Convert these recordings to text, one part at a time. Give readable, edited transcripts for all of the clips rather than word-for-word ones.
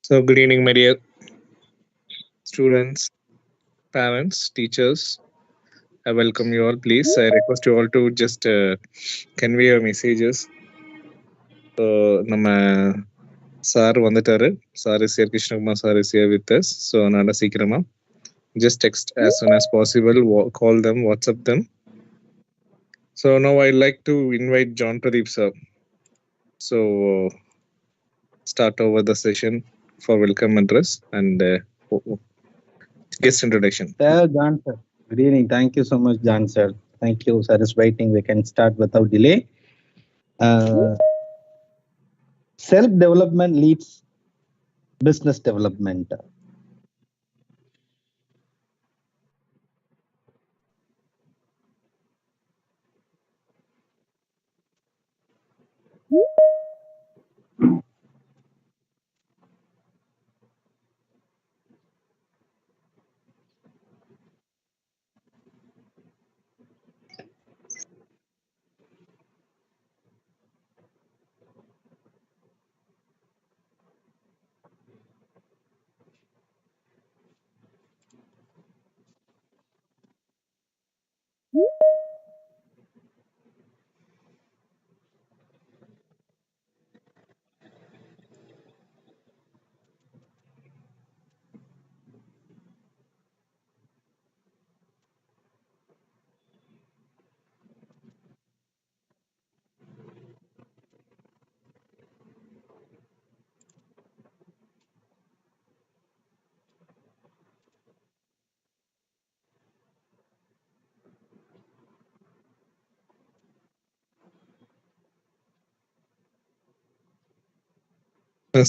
So, good evening, my dear students, parents, teachers. I welcome you all. Please, I request you all to just convey your messages. So, நம்ம sir வந்துட்டாரு. Sir is here, Krishnakumar sir is here with us. So, நல்லா சீக்கிரமா just text as soon as possible. Call them, WhatsApp them. So now I'd like to invite John Pradeep sir. So start over the session for welcome address and guest introduction. Sir, John sir. Good evening. Thank you so much, John sir. Thank you, sir is waiting. We can start without delay. Self-development leads business development.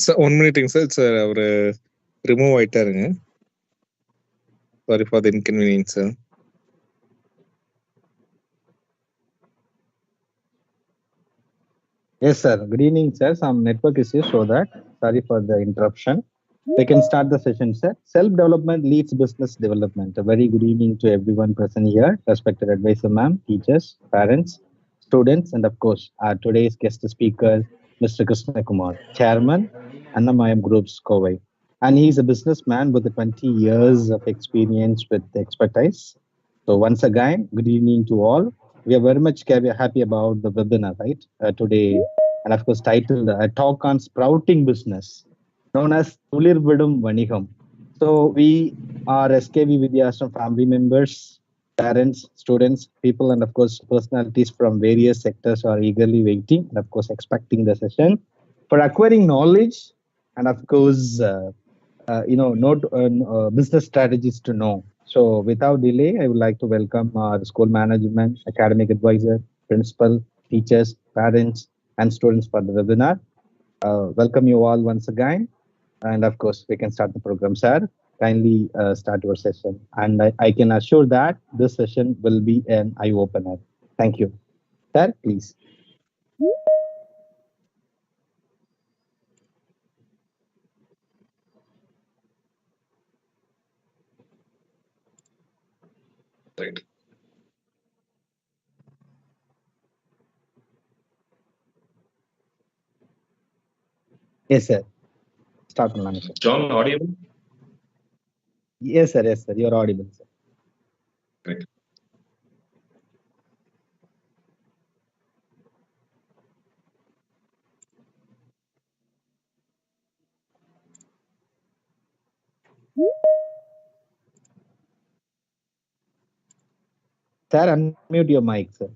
Sir, 1 minute, sir. It's our remove ஆயிட்டாருங்க. Sorry for the inconvenience, sir. Yes, sir. Good evening, sir. Some network issues, so that sorry for the interruption. We can start the session, sir. Self-development leads business development. A very good evening to everyone present here, respected advisor, ma'am, teachers, parents, students, and of course, our today's guest speaker, Mr. Krishna Kumar, Chairman, Annamayam Group's Kovai. And he's a businessman with 20 years of experience with expertise. So once again, good evening to all. We are very much happy about the webinar, right? Today, and of course, titled A Talk on Sprouting Business, known as Tulir Vidum Vanigam. So we are SKV Vidyashram family members, parents, students, people, and of course, personalities from various sectors are eagerly waiting and of course, expecting the session for acquiring knowledge and of course, business strategies to know. So without delay, I would like to welcome our school management, academic advisor, principal, teachers, parents, and students for the webinar. Welcome you all once again. And of course, we can start the program, sir. Kindly start your session. And I can assure that this session will be an eye-opener. Thank you. Sir, please. Right. Yes, sir. Start on sir. John, audible? Yes, sir. Yes, sir. You're audible, sir. Great. Sir, unmute your mic, sir.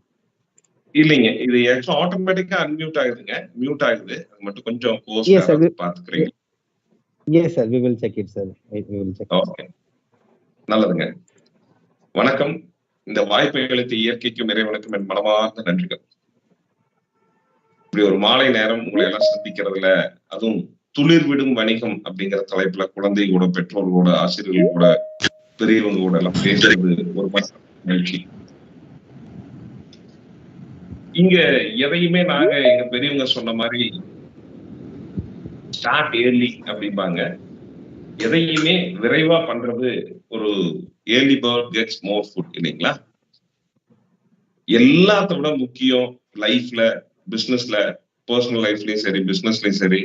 இல்லைங்க, இது ஆக்சுவலா ஆட்டோமேட்டிக்கா unmute ஆகுதுங்க. Mute ஆகுது. அது மட்டும் கொஞ்சம் close பாத்துக்கிறீங்க. Yes, sir. We will check it, sir. We will check it. Okay. நல்லதுங்க. வணக்கம். இந்த வாய்ப்பை அளித்த இயற்கைக்கும் இறைவனுக்கும் என் மனமார்ந்த நன்றிகள். இப்படி ஒரு மாலை நேரம் உங்களை எல்லாம் சந்திக்கிறதுல, அதுவும் துளிர் விடும் வணிகம் அப்படிங்கிற தலைப்புல குழந்தைகளோட, பெற்றோர்களோட, ஆசிரியர்களோட பெரியவங்க கூட எல்லாம் பேசுறது ஒரு மகிழ்ச்சி. இங்க எதையுமே நாங்க எங்க பெரியவங்க சொன்ன மாதிரி ஸ்டார்ட் ஏர்லி அப்படிம்பாங்க. எதையுமே விரைவா பண்றது ஒரு early bird gets more food இல்லைங்களா? எல்லாத்த விட முக்கியம் லைஃப்ல, பிசினஸ்ல, பர்சனல் லைஃப்லயும் சரி, பிசினஸ்லயும் சரி,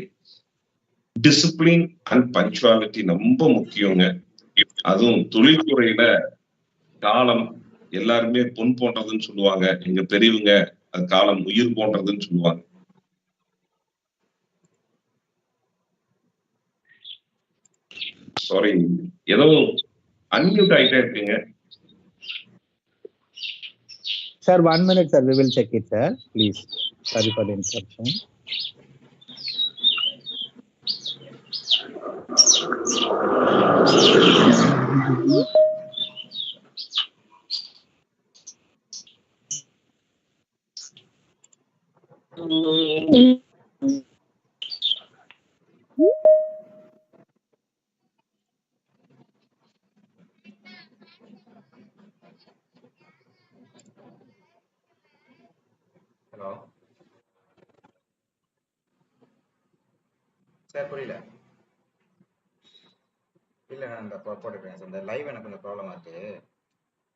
டிசிப்ளின் அண்ட் பங்க்சுவாலிட்டி ரொம்ப முக்கியங்க. அதுவும் தொழில்துறையில காலம் எல்லாருமே பொன் போன்றதுன்னு சொல்லுவாங்க. எங்க பெரியவங்க அது காலம் உயிர் போன்றதுன்னு சொல்லுவாங்க. சாரி, ஏதோ அன்மியூட் ஆயிட்டே இருக்குங்க. Sir, 1 minute, sir. We will check it, sir. Please. Sorry for the interruption. Hello sir, புரியல. இல்லை, நான் இந்த போட்டுக்கிறேன் சார். இந்த லைவ் எனக்கு கொஞ்சம் ப்ராப்ளமாக இருக்கு.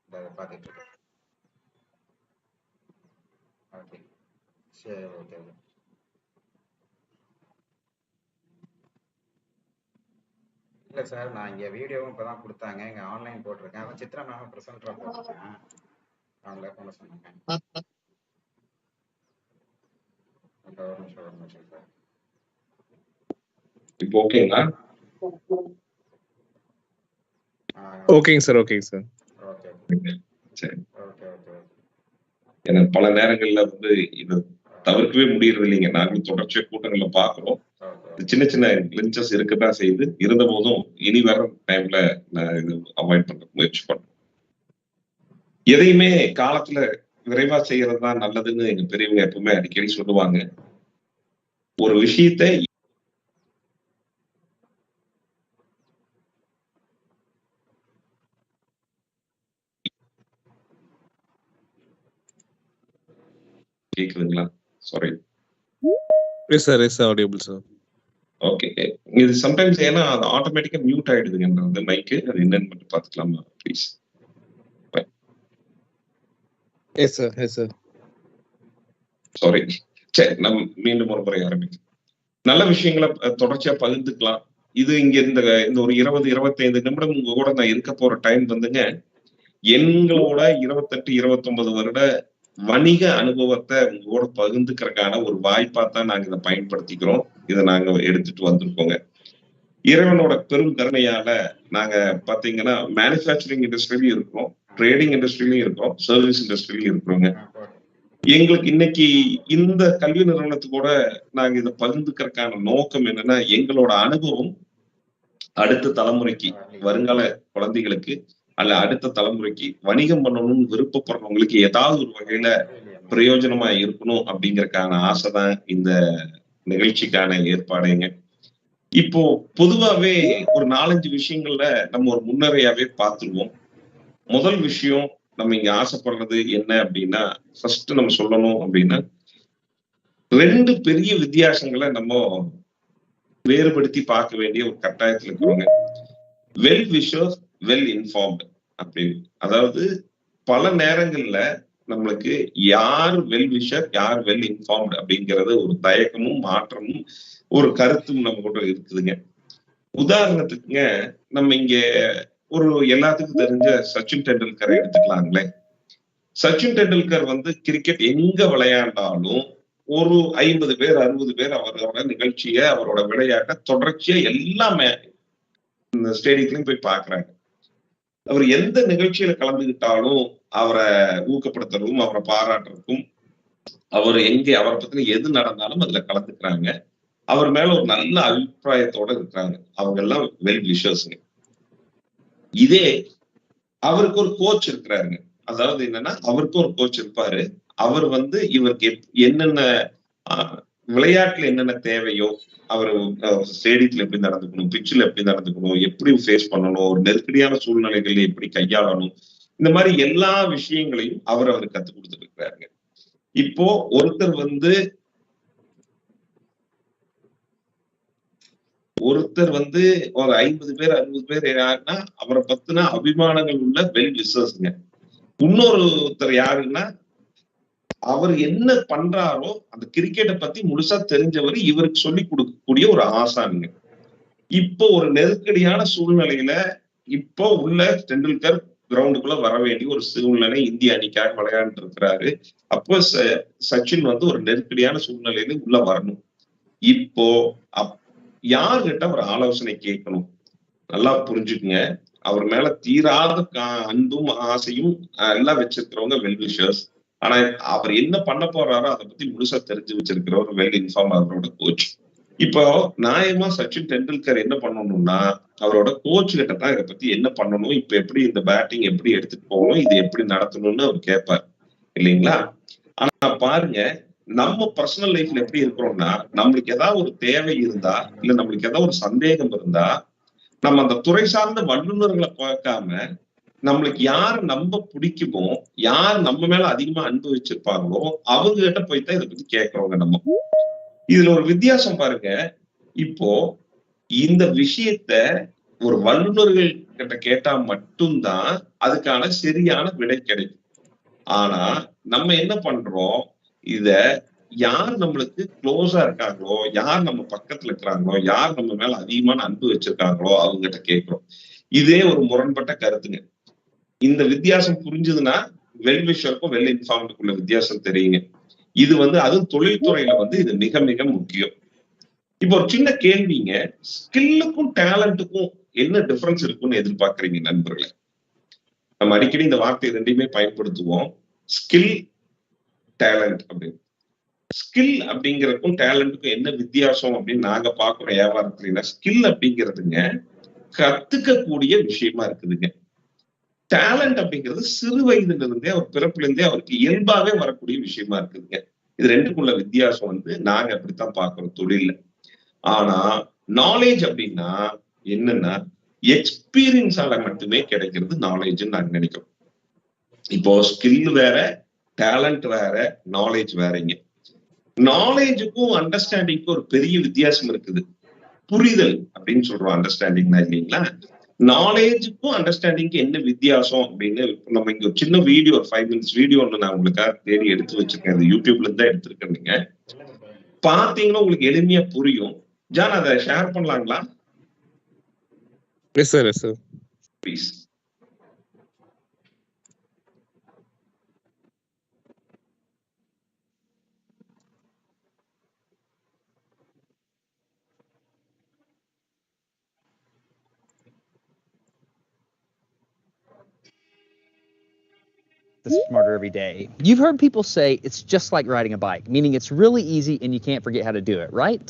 இந்த பார்த்துட்டு இருக்கேன். ஓகே, சரி, ஓகே ஓகே. இல்லை சார், நான் இங்கே வீடியோவும் இப்போ தான் கொடுத்தாங்க. இங்கே ஆன்லைன் போட்டிருக்கேன். அதான் சித்ரா மேம் ப்ரெசென்டராக போட்டிருக்கேன். அவங்கள கொண்டு சொன்னாங்க. ஒரு நிமிஷம் சார். இப்போ ஓகேங்களா? ஓகேங்க சார், ஓகேங்க சார். ஓகே சரி. Okay okay. எனக்கு பல நேரங்கள்ல வந்து இது தவிர்க்கவே முடியறது இல்லைங்க. நாங்களும் தொடர்ச்சியா கூட்டங்கள்ல பாக்குறோம். சின்ன சின்ன கிளின்சஸ் இருக்கதான் செய்யுது. இருந்த போதும் இனி வர டைம்ல நான் இது அவாய்ட் பண்ண முயற்சி பண்றேன். எதையுமே காலத்துல விரைவா செய்யறது தான் நல்லதுன்னு எங்க பெரியவங்க எப்பவுமே அடிக்கடி சொல்லுவாங்க. ஒரு விஷயத்தை கேக்குதுங்களா? Sorry. Yes sir, yes audible sir. Okay, இது சம்டைம்ஸ் ஏன்னா அது ஆட்டோமேட்டிக்கா மியூட் ஆயிடுதுங்க அந்த மைக்கு. அது என்னன்னு மட்டும் பாத்துக்கலாமா please? Yes sir, yes sir. Sorry. சரி, நம்ம மீண்டும் ஒரு முறை ஆரம்பிக்கலாம். நல்ல விஷயங்களை தொடர்ச்சியா பகிர்ந்துக்கலாம். இது இங்க இந்த ஒரு 20-25 நிமிடம் உங்க கூட நான் இருக்க போற டைம் வந்துங்க, எங்களோட 28-29 வருட வணிக அனுபவத்தை உங்க கூட பகிர்ந்துக்கிறதுக்கான ஒரு வாய்ப்பா தான் நாங்க இதை பயன்படுத்திக்கிறோம். இதை நாங்க எடுத்துட்டு வந்திருக்கோங்க. இறைவனோட பெரும் கருணையால நாங்க பாத்தீங்கன்னா மேனுஃபேக்சரிங் இண்டஸ்ட்ரியிலும் இருக்கிறோம், ட்ரேடிங் இண்டஸ்ட்ரியிலும் இருக்கிறோம், சர்வீஸ் இண்டஸ்ட்ரியிலும் இருக்கிறோங்க. எங்களுக்கு இன்னைக்கு இந்த கல்வி நிறுவனத்துக்கூட நாங்க இதை பகிர்ந்துக்கிறதுக்கான நோக்கம் என்னன்னா, எங்களோட அனுபவம் அடுத்த தலைமுறைக்கு, வருங்கால குழந்தைகளுக்கு அல்ல அடுத்த தலைமுறைக்கு வணிகம் பண்ணணும்னு விருப்பப்படுறவங்களுக்கு ஏதாவது ஒரு வகையில பிரயோஜனமா இருக்கணும் அப்படிங்கறதுக்கான ஆசைதான் இந்த நிகழ்ச்சிக்கான ஏற்பாடுங்க. இப்போ பொதுவாவே ஒரு 4-5 விஷயங்கள்ல நம்ம ஒரு முன்னரையாவே பார்த்துருவோம். முதல் விஷயம் நம்ம இங்க ஆசைப்படுறது என்ன அப்படின்னா, ஃபர்ஸ்ட் நம்ம சொல்லணும் அப்படின்னா, 2 பெரிய வித்தியாசங்களை நம்ம வேறுபடுத்தி பார்க்க வேண்டிய ஒரு கட்டாயத்துல இருக்கிறோங்க. வெல் விஷர்ஸ், வெல் இன்ஃபார்ம்டு அப்படின்னு. அதாவது பல நேரங்கள்ல நம்மளுக்கு யார் வெல் விஷர், யார் வெல் இன்ஃபார்ம்டு அப்படிங்கிறது ஒரு தயக்கமும் மாற்றமும் ஒரு கருத்தும் நம்ம கூட இருக்குதுங்க. உதாரணத்துக்குங்க, நம்ம இங்க ஒரு எல்லாத்துக்கும் தெரிஞ்ச சச்சின் டெண்டுல்கரை எடுத்துக்கலாங்களே. சச்சின் டெண்டுல்கர் வந்து கிரிக்கெட் எங்க விளையாண்டாலும் ஒரு 50 பேர் 60 பேர் அவரோட நிகழ்ச்சிய, அவரோட விளையாட்ட தொடர்ச்சியா எல்லாமே இந்த ஸ்டேடியத்திலையும் போய் பாக்குறாங்க. அவர் எந்த நிகழ்ச்சியில கலந்துகிட்டாலும் அவரை ஊக்கப்படுத்துறதும் அவரை பாராட்டுறதுக்கும், அவர் எங்கே அவரை பத்தின எது நடந்தாலும் அதுல கலந்துக்கிறாங்க. அவர் மேல ஒரு நல்ல அபிப்பிராயத்தோட இருக்கிறாங்க. அவங்க எல்லாம் வெல் விஷர்ஸ்ங்க. இதே அவருக்கு ஒரு கோச் இருக்கிறாருங்க. அதாவது என்னன்னா, அவருக்கு ஒரு கோச் இருப்பாரு. அவர் வந்து இவருக்கு என்னென்ன விளையாட்டுல என்னென்ன தேவையோ அவர் ஸ்டேடியத்துல எப்படி நடந்துக்கணும், பிச்சில் எப்படி நடந்துக்கணும், எப்படி ஃபேஸ் பண்ணணும், ஒரு நெருக்கடியான சூழ்நிலைகளை எப்படி கையாளணும், இந்த மாதிரி எல்லா விஷயங்களையும் அவர் கத்துக் கொடுத்துட்டு இருக்கிறாருங்க. இப்போ ஒருத்தர் வந்து ஒரு 50 பேர் 60 பேர் யாருன்னா அவரை பத்தின அபிமானங்கள் உள்ள வெல் விசர்ஸ்ங்க. இன்னொருத்தர் யாருன்னா அவர் என்ன பண்றாரோ அந்த கிரிக்கெட்டை பத்தி முழுசா தெரிஞ்சவர், இவருக்கு சொல்லி கொடுக்கக்கூடிய ஒரு ஆசானுங்க. இப்போ ஒரு நெருக்கடியான சூழ்நிலையில இப்போ உள்ள டெண்டுல்கர் கிரவுண்டுக்குள்ள வர வேண்டிய ஒரு சூழ்நிலை இந்திய அணிக்காக விளையாண்டு இருக்கிறாரு. அப்போ சச்சின் வந்து ஒரு நெருக்கடியான சூழ்நிலையில உள்ள வரணும். இப்போ யார்கிட்ட ஒரு ஆலோசனை கேட்கணும், நல்லா புரிஞ்சுக்குங்க. அவர் மேல தீராத அன்பும் ஆசையும் எல்லாம் வச்சிருக்கிறவங்க வெல் விஷர்ஸ். ஆனா அவர் என்ன பண்ண போறாரோ அதை பத்தி முழுசா தெரிஞ்சு வச்சிருக்கிற ஒரு வெல் இன்ஃபார்ம் அவரோட கோச். இப்போ நியாயமா சச்சின் டெண்டுல்கர் என்ன பண்ணணும்னா அவரோட கோச் கிட்ட தான் இதை பத்தி என்ன பண்ணணும், இப்ப எப்படி இந்த பேட்டிங் எப்படி எடுத்துட்டு போகணும், இது எப்படி நடத்தணும்னு அவர் கேட்பார் இல்லைங்களா? ஆனா பாருங்க, நம்ம பர்சனல் லைஃப்ல எப்படி இருக்கிறோம்னா நம்மளுக்கு ஏதாவது ஒரு தேவை இருந்தா இல்ல நம்மளுக்கு ஏதாவது ஒரு சந்தேகம் இருந்தா நம்ம அந்த துறை சார்ந்த வல்லுநர்களை பார்க்காம நம்மளுக்கு யார் நம்ப பிடிக்குமோ, யார் நம்ம மேல அதிகமா அன்பு வச்சிருப்பாங்களோ அவங்க கிட்ட போய்தான் இதை பத்தி கேட்கறவங்க நம்ம. இதுல ஒரு வித்தியாசம் பாருங்க. இப்போ இந்த விஷயத்த ஒரு வல்லுநர்கள் கிட்ட கேட்டா மட்டும்தான் அதுக்கான சரியான விடை கிடைக்கும். ஆனா நம்ம என்ன பண்றோம், இத யார் நம்மளுக்கு க்ளோஸா இருக்காங்களோ, யார் நம்ம பக்கத்துல இருக்கிறாங்களோ, யார் நம்ம மேல அதிகமான அன்பு வச்சிருக்காங்களோ அவங்க கிட்ட கேட்கிறோம். இதே ஒரு முரண்பட்ட கருத்துங்க. இந்த வித்தியாசம் புரிஞ்சுதுன்னா வெல் விஷருக்கும் வெல் இன்ஃபார்ம்டுக்குள்ள வித்தியாசம் தெரியுங்க. இது வந்து அதுவும் தொழில்துறையில வந்து இது மிக மிக முக்கியம். இப்போ ஒரு சின்ன கேள்விங்க, ஸ்கில்லுக்கும் டேலண்ட்டுக்கும் என்ன டிஃபரன்ஸ் இருக்குன்னு எதிர்பார்க்கறீங்க நண்பர்களே? நம்ம அடிக்கடி இந்த வார்த்தை ரெண்டையுமே பயன்படுத்துவோம், ஸ்கில் டேலண்ட் அப்படின்னு. ஸ்கில் அப்படிங்கிறதுக்கும் டேலண்ட்டுக்கும் என்ன வித்தியாசம் அப்படின்னு நாங்க பாக்குறோம் வியாபாரத்துல. ஸ்கில் அப்படிங்கிறதுங்க கத்துக்கக்கூடிய விஷயமா இருக்குதுங்க. டேலண்ட் அப்படிங்கிறது சிறு வயதுல இருந்தே அவர் பிறப்புல இருந்தே அவருக்கு இயல்பாவே வரக்கூடிய விஷயமா இருக்குதுங்க. இது ரெண்டுக்குள்ள வித்தியாசம் வந்து நாங்க அப்படித்தான் பாக்குறோம் தொழில்ல. ஆனா நாலேஜ் அப்படின்னா என்னன்னா எக்ஸ்பீரியன்ஸால மட்டுமே கிடைக்கிறது நாலேஜ்ன்னு நாங்க நினைக்கிறோம். இப்போ ஸ்கில் வேற, டேலண்ட் வேற, நாலேஜ் வேறங்க. நாலேஜுக்கும் அண்டர்ஸ்டாண்டிங்க்கும் ஒரு பெரிய வித்தியாசம் இருக்குது. புரிதல் அப்படின்னு சொல்றோம் அண்டர்ஸ்டாண்டிங்னா இல்லைங்களா? நாலேஜுக்கும் அண்டர்ஸ்டாண்டிங்க்கு என்ன வித்தியாசம் அப்படின்னு நம்ம இங்க ஒரு சின்ன வீடியோ, ஒரு 5 minutes வீடியோ ஒன்று நான் உங்களுக்காக தேடி எடுத்து வச்சிருக்கேன். அது யூடியூப்ல இருந்து தான் எடுத்திருக்கேன். நீங்க பாத்தீங்கன்னா உங்களுக்கு எளிமையா புரியும். ஜான், அதை ஷேர் பண்ணலாங்களா? Yes sir, yes sir, please. Smarter every day. You've heard people say it's just like riding a bike, meaning it's really easy and you can't forget how to do it, right?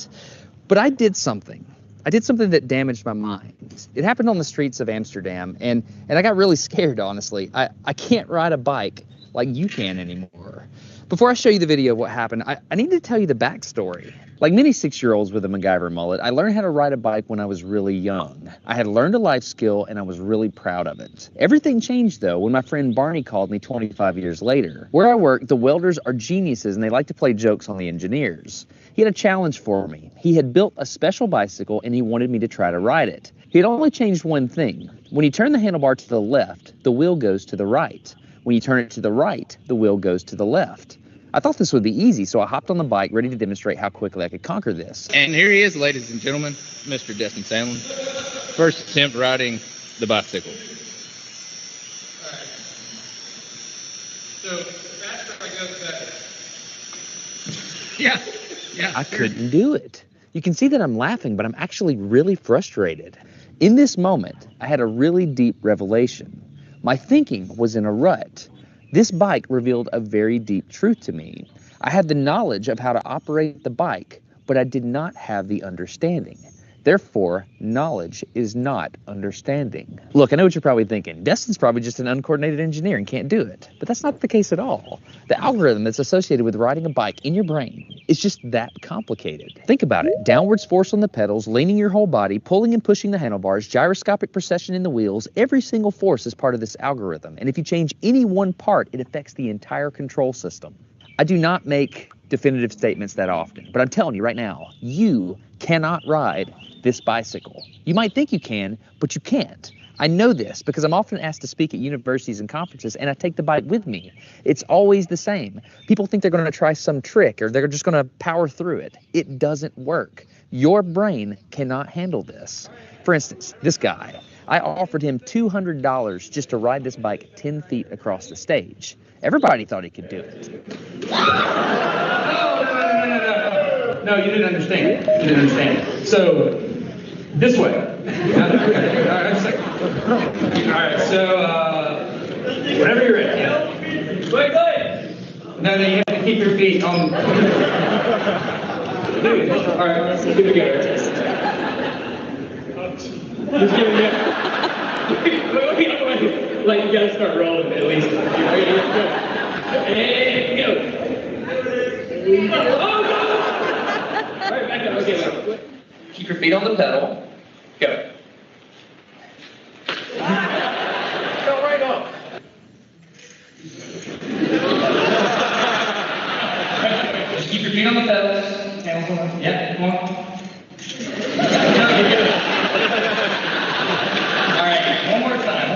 But I did something. I did something that damaged my mind. It happened on the streets of Amsterdam, and I got really scared, honestly. I can't ride a bike like you can anymore. Before I show you the video of what happened, I need to tell you the backstory. Like many 6-year-olds with a MacGyver mullet, I learned how to ride a bike when I was really young. I had learned a life skill and I was really proud of it. Everything changed though when my friend Barney called me 25 years later. Where I work, the welders are geniuses and they like to play jokes on the engineers. He had a challenge for me. He had built a special bicycle and he wanted me to try to ride it. He had only changed one thing. When you turn the handlebar to the left, the wheel goes to the right. When you turn it to the right, the wheel goes to the left. I thought this would be easy, so I hopped on the bike, ready to demonstrate how quickly I could conquer this. And here he is, ladies and gentlemen, Mr. Destin Sandlin. First attempt riding the bicycle. All right. So, faster I go, the better. Yeah. I couldn't do it. You can see that I'm laughing, but I'm actually really frustrated. In this moment, I had a really deep revelation. My thinking was in a rut. This bike revealed a very deep truth to me. I had the knowledge of how to operate the bike, but I did not have the understanding. Therefore, knowledge is not understanding. Look, I know what you're probably thinking. Destin's probably just an uncoordinated engineer and can't do it. But that's not the case at all. The algorithm that's associated with riding a bike in your brain is just that complicated. Think about it. Downwards force on the pedals, leaning your whole body, pulling and pushing the handlebars, gyroscopic precession in the wheels. Every single force is part of this algorithm. And if you change any one part, it affects the entire control system. I do not make definitive statements that often, but I'm telling you right now, you cannot ride this bicycle. You might think you can, but you can't. I know this because I'm often asked to speak at universities and conferences, and I take the bike with me. It's always the same. People think they're going to try some trick or they're just going to power through it. It doesn't work. Your brain cannot handle this. For instance, this guy, I offered him $200 just to ride this bike 10 feet across the stage. Everybody thought he could do it. No, you didn't understand. You didn't understand. So, this way. Okay. All right, all right, so, whenever you're ready. Wait. No, you have to keep your feet on. All right, give it a go. Just give it a go. Wait. Like, you gotta start rolling at least. Okay, go. And go. Oh, no! All right, back up. Okay, wait. Keep your feet on the pedal. Go. Go right off. Just keep your feet on the pedals. Yeah, come on. All right, one more time.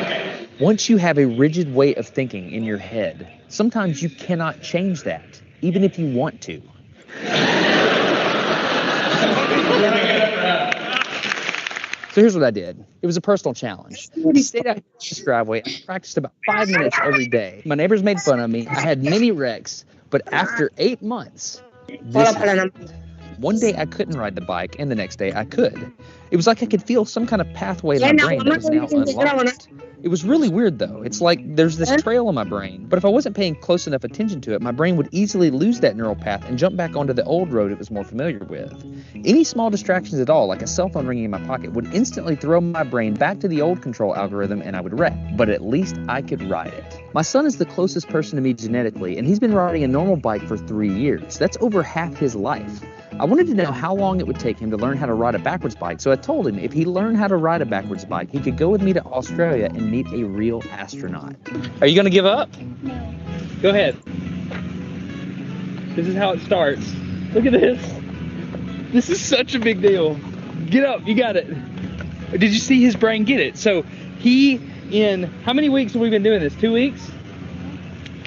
Okay. Once you have a rigid way of thinking in your head, sometimes you cannot change that, even if you want to. So here's what I did. It was a personal challenge. I stayed out here in this driveway. I practiced about 5 minutes every day. My neighbors made fun of me. I had many wrecks, but after 8 months, this happened. One day I couldn't ride the bike, and the next day I could. It was like I could feel some kind of pathway in my brain that was now unlocked. It was really weird, though. It's like there's this trail in my brain, but if I wasn't paying close enough attention to it, my brain would easily lose that neural path and jump back onto the old road it was more familiar with. Any small distractions at all, like a cell phone ringing in my pocket, would instantly throw my brain back to the old control algorithm and I would wreck. But at least I could ride it. My son is the closest person to me genetically, and he's been riding a normal bike for 3 years. That's over half his life. I wanted to know how long it would take him to learn how to ride a backwards bike, so I told him if he learned how to ride a backwards bike, he could go with me to Australia and meet a real astronaut. Are you going to give up? No. Go ahead. This is how it starts. Look at this. This is such a big deal. Get up. You got it. Did you see his brain get it? So in how many weeks have we been doing this? 2 weeks?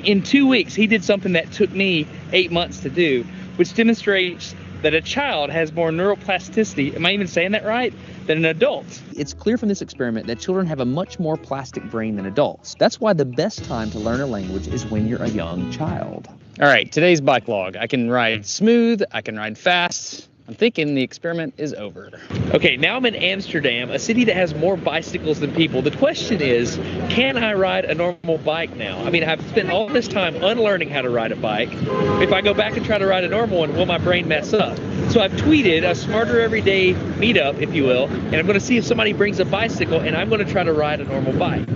In 2 weeks, he did something that took me 8 months to do, which demonstrates that a child has more neuroplasticity, am I even saying that right, than an adult. It's clear from this experiment that children have a much more plastic brain than adults. That's why the best time to learn a language is when you're a young child. All right, today's bike log. I can ride smooth, I can ride fast. I'm thinking the experiment is over. Okay, now I'm in Amsterdam, a city that has more bicycles than people. The question is, can I ride a normal bike now? I mean, I've spent all this time unlearning how to ride a bike. If I go back and try to ride a normal one, will my brain mess up? So I've tweeted a Smarter Everyday meetup, if you will, and I'm gonna see if somebody brings a bicycle and I'm gonna try to ride a normal bike.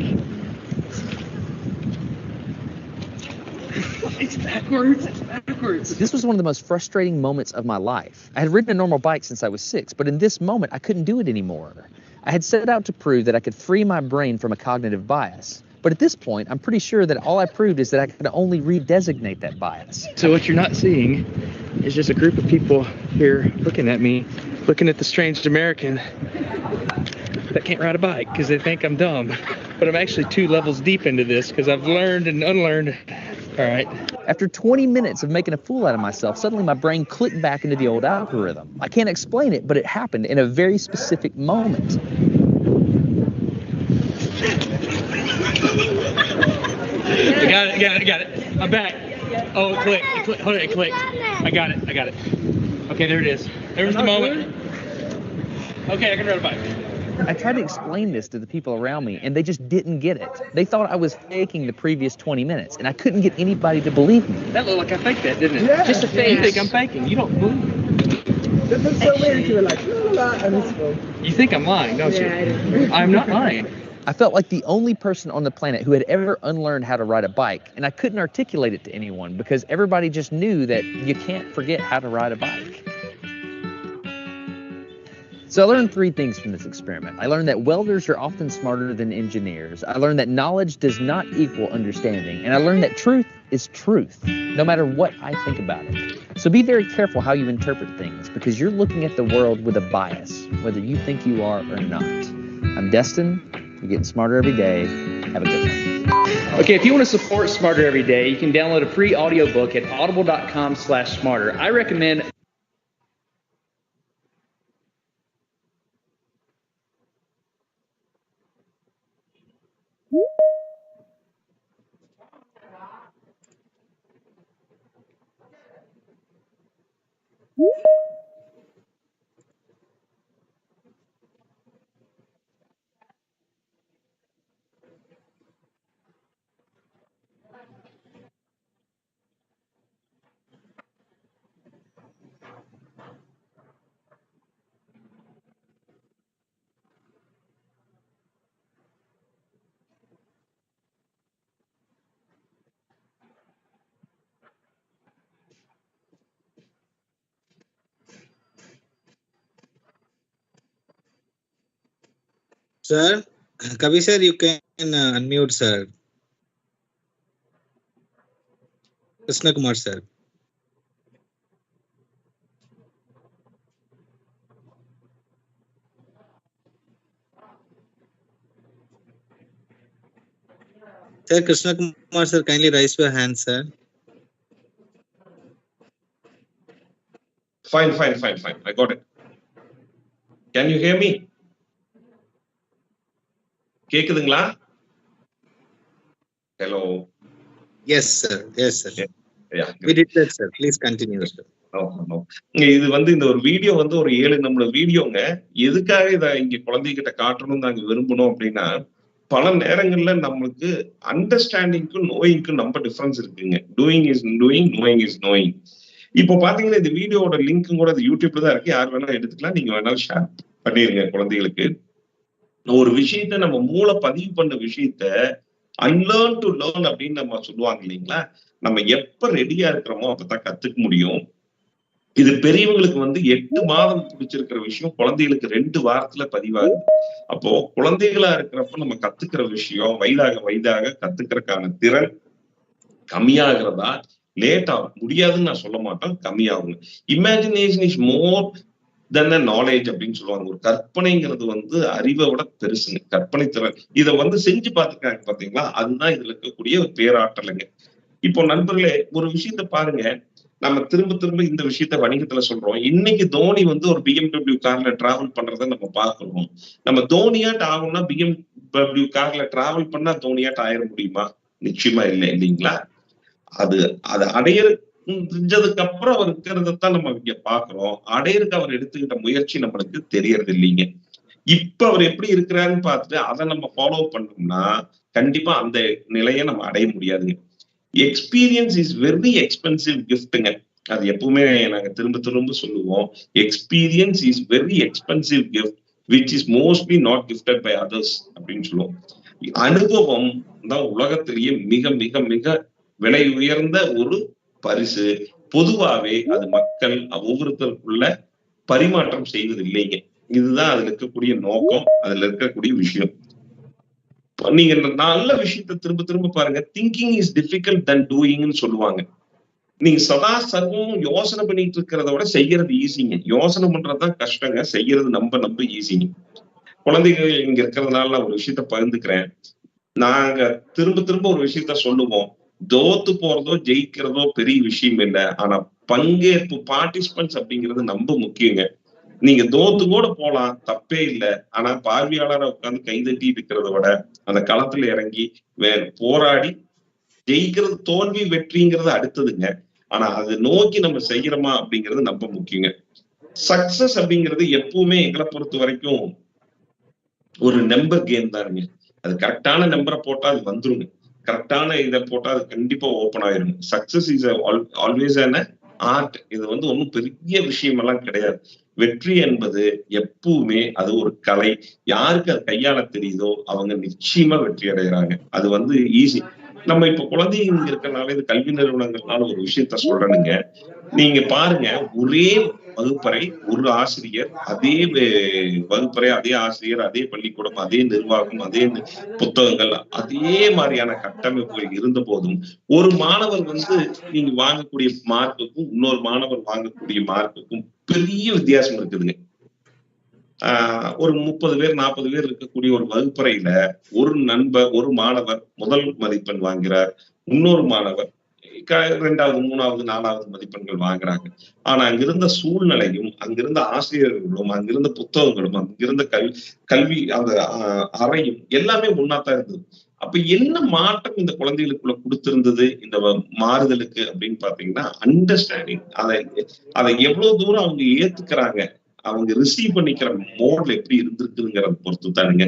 It's backwards. This was one of the most frustrating moments of my life. I had ridden a normal bike since I was 6, but in this moment, I couldn't do it anymore. I had set out to prove that I could free my brain from a cognitive bias. But at this point, I'm pretty sure that all I proved is that I could only redesignate that bias. So what you're not seeing is just a group of people here looking at me, looking at the strange American that can't ride a bike because they think I'm dumb. But I'm actually 2 levels deep into this because I've learned and unlearned. All right. After 20 minutes of making a fool out of myself, suddenly my brain clicked back into the old algorithm. I can't explain it, but it happened in a very specific moment. I got it. I'm back. Oh, it clicked. Hold on, it clicked. I got it. Okay, there it is. There's the moment. Okay, I can ride a bike. I tried to explain this to the people around me, and they just didn't get it. They thought I was faking the previous 20 minutes, and I couldn't get anybody to believe me. That looked like I faked that, didn't it? Yeah. Just a fake. You think I'm faking. You don't believe me. That looks so weird. You were like, I'm just kidding. You think I'm lying, don't you? Yeah, I didn't. I'm not lying. I felt like the only person on the planet who had ever unlearned how to ride a bike, and I couldn't articulate it to anyone because everybody just knew that you can't forget how to ride a bike. So I learned 3 things from this experiment. I learned that welders are often smarter than engineers. I learned that knowledge does not equal understanding. And I learned that truth is truth, no matter what I think about it. So be very careful how you interpret things, because you're looking at the world with a bias, whether you think you are or not. I'm Destin. You're getting smarter every day. Have a good one. Okay, if you want to support Smarter Every Day, you can download a free audiobook at audible.com/smarter. I recommend. Sir, Kavi sir, you can unmute, sir. Krishna Kumar, sir. Sir, Krishna Kumar, sir, kindly raise your hand, sir. Fine. I got it. Can you hear me? கேக்குதுங்களா? Hello. Yes, sir. Yes, sir. Yeah. We did that, sir. Please continue, sir. No. இது இந்த ஒரு video ஒரு 7 நம்மளோட வீடியோங்க. எதுக்காக இத இங்க குழந்தைகிட்ட காட்டணும்னு நாங்க விரும்பணும் அப்படின்னா, பல நேரங்கள்ல நம்மளுக்கு அண்டர்ஸ்டாண்டிங்க்கும் நோயிங்க்கும் நம்ம டிஃபரன்ஸ் இருக்குங்க. Doing is doing, knowing is knowing. இப்போ பாத்தீங்கன்னா இந்த வீடியோட லிங்க்கும் கூட யூடியூப்ல தான் இருக்கு. யார் வேணா எடுத்துக்கலாம். நீங்க வேணாலும் ஷேர் பண்ணிருங்க குழந்தைகளுக்கு. ஒரு விஷயத்த நம்ம மூளை பதிவு பண்ண விஷயத்த அன்லேர்ன் டு லேர்ன் அப்படின்னு நம்ம சொல்லுவாங்க இல்லைங்களா? நம்ம எப்ப ரெடியா இருக்கிறோமோ அப்பதான் கத்துக்க முடியும். இது பெரியவங்களுக்கு 8 மாதம் பிடிச்சிருக்கிற விஷயம் குழந்தைகளுக்கு 2 வாரத்துல பதிவாகுது. அப்போ குழந்தைகளா இருக்கிறப்ப நம்ம கத்துக்கிற விஷயம் வயதாக கத்துக்கிறதுக்கான திறன் கம்மியாகிறதா, லேட் ஆகும். முடியாதுன்னு நான் சொல்ல மாட்டேன், கம்மியாகும். Imagination is more then knowledge அப்படின்னு சொல்லுவாங்க. ஒரு கற்பனைங்கிறது அறிவை விட பெருசுங்க. கற்பனை திறன் இதை செஞ்சு பார்த்துருக்காங்க பாத்தீங்களா? அதுதான் இதுல இருக்கக்கூடிய ஒரு பேராற்றலுங்க. இப்போ நண்பர்களே, ஒரு விஷயத்த பாருங்க. நம்ம திரும்ப இந்த விஷயத்த வணிகத்துல சொல்றோம். இன்னைக்கு தோனி ஒரு BMW கார்ல டிராவல் பண்றதை நம்ம பார்க்கிறோம். நம்ம தோனியாட் ஆகும்னா BMW கார்ல டிராவல் பண்ணா தோனியாட் ஆயிட முடியுமா? நிச்சயமா இல்லை, இல்லைங்களா? அது அடையறதுக்கு அப்புறம் அவர் இருக்கிறதான் நம்ம இங்க பாக்குறோம். அடையறதுக்கு அவர் எடுத்துக்கிட்ட முயற்சி நம்மளுக்கு தெரியறது இல்லைங்க. இப்ப அவர் எப்படி இருக்கிறாருன்னு பார்த்துட்டு அதை நம்ம ஃபாலோ பண்ணோம்னா கண்டிப்பா அந்த நிலையை நம்ம அடைய முடியாதுங்க. எக்ஸ்பீரியன்ஸ் இஸ் வெரி எக்ஸ்பென்சிவ் கிஃப்ட்டுங்க. அது எப்பவுமே நாங்க திரும்ப சொல்லுவோம். Experience is very expensive gift which is mostly not gifted by others அப்படின்னு சொல்லுவோம். அனுபவம் தான் உலகத்திலேயே மிக மிக மிக விலை உயர்ந்த ஒரு பரிசு. பொதுவாவே அது மக்கள் ஒவ்வொருத்தருக்குள்ள பரிமாற்றம் செய்வது இல்லைங்க. இதுதான் அதுல இருக்கக்கூடிய நோக்கம், அதுல இருக்கக்கூடிய விஷயம். நீங்க நல்ல விஷயத்த திரும்ப பாருங்க. திங்கிங் இஸ் டிஃபிகல்ட் தன் டூயிங்னு சொல்லுவாங்க. நீங்க சதா சர்வம் யோசனை பண்ணிட்டு இருக்கிறத விட செய்யறது ஈஸிங்க. யோசனை பண்றதுதான் கஷ்டங்க, செய்யறது நம்ம ஈஸிங்க. குழந்தைகள் இங்க இருக்கிறதுனால நான் ஒரு விஷயத்த பகிர்ந்துக்கிறேன். நாங்க திரும்ப ஒரு விஷயத்த சொல்லுவோம். தோத்து போறதோ ஜெயிக்கிறதோ பெரிய விஷயம் இல்லை. ஆனா பங்கேற்பு, பார்ட்டிசிபென்ட்ஸ் அப்படிங்கிறது ரொம்ப முக்கியங்க. நீங்க தோத்து கூட போலாம், தப்பே இல்லை. ஆனா பார்வையாளரை உட்காந்து கைதட்டி இருக்கிறத விட அந்த களத்துல இறங்கி போராடி ஜெயிக்கிறது, தோல்வி வெற்றிங்கிறது அடுத்ததுங்க. ஆனா அது நோக்கி நம்ம செய்யறோமா அப்படிங்கிறது ரொம்ப முக்கியங்க. சக்சஸ் அப்படிங்கிறது எப்பவுமே எங்களை பொறுத்த வரைக்கும் ஒரு நம்பர் கேம் தானுங்க. அது கரெக்டான நம்பரை போட்டா அது வந்துருங்க. கரெக்டான இதை போட்டா அது கண்டிப்பா ஓப்பன் ஆயிருங்க. சக்சஸ் இஸ் ஆல்வேஸ் ஆன ஆர்ட். இது ஒன்றும் பெரிய விஷயம் எல்லாம் கிடையாது. வெற்றி என்பது எப்பவுமே அது ஒரு கலை. யாருக்கு அது கையாள தெரியுதோ அவங்க நிச்சயமா வெற்றி அடைகிறாங்க. அது வந்து ஈஸி. நம்ம இப்ப குழந்தைங்க இருக்கனால இது கல்வி நிறுவனங்கள்னால ஒரு விஷயத்த சொல்றேனுங்க. நீங்க பாருங்க, ஒரே வகுப்பறை, ஒரு ஆசிரியர், அதே வகுப்பறை, அதே ஆசிரியர், அதே பள்ளிக்கூடம், அதே நிர்வாகம், அதே புத்தகங்கள், அதே மாதிரியான கட்டமைப்புகள் இருந்த போதும் ஒரு மாணவர் வந்து நீங்க வாங்கக்கூடிய மார்க்குக்கும் இன்னொரு மாணவர் வாங்கக்கூடிய மார்க்குக்கும் பெரிய வித்தியாசம் இருக்குதுங்க. ஒரு 30 பேர் 40 பேர் இருக்கக்கூடிய ஒரு வகுப்பறையில ஒரு மாணவர் முதல் மதிப்பெண் வாங்கிறார், இன்னொரு மாணவர் 2வது 3வது 4வது மதிப்பெண்கள் வாங்குறாங்க. ஆனா அங்கிருந்த சூழ்நிலையும், அங்கிருந்த ஆசிரியர்களும், அங்கிருந்த புத்தகங்களும், அங்கிருந்த கல்வி அந்த அறையும் எல்லாமே ஒன்னாத்தான் இருந்தது. அப்ப என்ன மாற்றம் இந்த குழந்தைகளுக்குள்ள கொடுத்திருந்தது இந்த மாறுதலுக்கு அப்படின்னு பாத்தீங்கன்னா, அண்டர்ஸ்டாண்டிங். அதை எவ்வளவு தூரம் அவங்க ஏத்துக்கிறாங்க, அவங்க ரிசீவ் பண்ணிக்கிற மோட்ல எப்படி இருந்திருக்குங்கிறத பொறுத்து தானுங்க.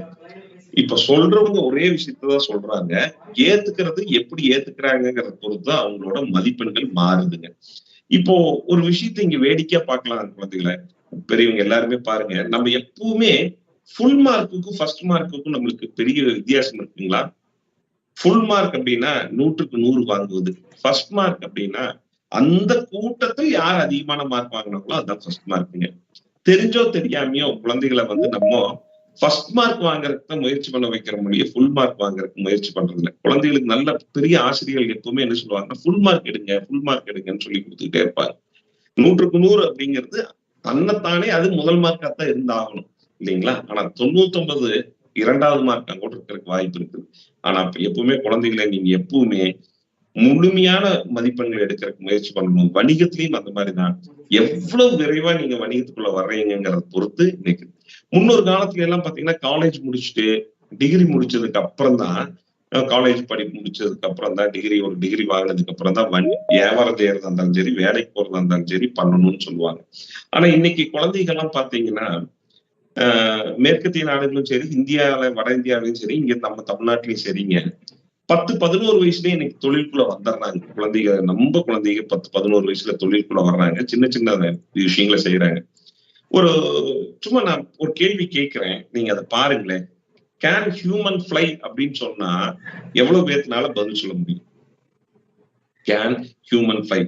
இப்ப சொல்றவங்க ஒரே விஷயத்தான் சொல்றாங்க, ஏத்துக்கிறது எப்படி ஏத்துக்கிறாங்கிறத பொறுத்து அவங்களோட மதிப்பெண்கள் மாறுதுங்க. இப்போ ஒரு விஷயத்த இங்க வேடிக்கையா பார்க்கலாம் குழந்தைகளை, பெரியவங்க எல்லாருமே பாருங்க. நம்ம எப்பவுமே ஃபுல் மார்க்குக்கும் ஃபர்ஸ்ட் மார்க்குக்கும் நம்மளுக்கு பெரிய வித்தியாசம் இருக்குங்களா? ஃபுல் மார்க் அப்படின்னா 100க்கு 100 வாங்குவது. ஃபர்ஸ்ட் மார்க் அப்படின்னா அந்த கூட்டத்தில் யார் அதிகமான மார்க் வாங்கினாங்களோ அதுதான் ஃபர்ஸ்ட் மார்க்குங்க. தெரிஞ்சோ தெரியாமையோ குழந்தைகளை வந்து நம்ம ஃபர்ஸ்ட் மார்க் வாங்குறதுக்கு முயற்சி பண்ண வைக்கிற முடியும், ஃபுல் மார்க் வாங்குறதுக்கு முயற்சி பண்றது இல்லை. குழந்தைகளுக்கு நல்ல பெரிய ஆசிரியர்கள் எப்பவுமே என்ன சொல்லுவாங்கன்னா, ஃபுல் மார்க் எடுங்கன்னு சொல்லி கொடுத்துக்கிட்டே இருப்பாங்க. 100க்கு 100 அப்படிங்கிறது தன்னைத்தானே அது முதல் மார்க்காத்தான் இருந்தாகணும் இல்லைங்களா? ஆனா 99 2வது மார்க் கூட இருக்கிறதுக்கு வாய்ப்பு இருக்குது. ஆனா எப்பவுமே குழந்தைகளை நீங்க எப்பவுமே முழுமையான மதிப்பெண்கள் எடுக்கிறதுக்கு முயற்சி பண்ணணும். வணிகத்திலையும் அந்த மாதிரிதான். எவ்வளவு விரைவா நீங்க வணிகத்துக்குள்ள வர்றீங்கிறத பொறுத்து இன்னைக்கு. முன்னொரு காலத்துல எல்லாம் பாத்தீங்கன்னா, காலேஜ் முடிச்சுட்டு டிகிரி முடிச்சதுக்கு அப்புறம் தான், காலேஜ் படிப்பு முடிச்சதுக்கு அப்புறம் தான் ஒரு டிகிரி வாங்கினதுக்கு அப்புறம் தான் வியாபாரம் செய்யறதா இருந்தாலும் சரி, வேலைக்கு போறதா இருந்தாலும் சரி பண்ணணும்னு சொல்லுவாங்க. ஆனா இன்னைக்கு குழந்தைகள்லாம் பாத்தீங்கன்னா, மேற்கத்திய நாடுகளும் சரி, வட இந்தியாவிலும் சரி, இங்க நம்ம தமிழ்நாட்டிலையும் சரிங்க, 10-11 வயசுலயே இன்னைக்கு தொழிலுக்குள்ள வந்துடுறாங்க குழந்தைங்க. நம்ம குழந்தைங்க 10-11 வயசுல தொழிலுக்குள்ள வர்றாங்க, சின்ன சின்ன விஷயங்களை செய்யறாங்க. சும்மா நான் ஒரு கேள்வி கேட்கிறேன், நீங்க அதை பாருங்களேன். கேன் ஹியூமன் ஃப்ளை அப்படின்னு சொன்னா எவ்வளவு பேர்த்தினால பதில் சொல்ல முடியும்? Can human fly?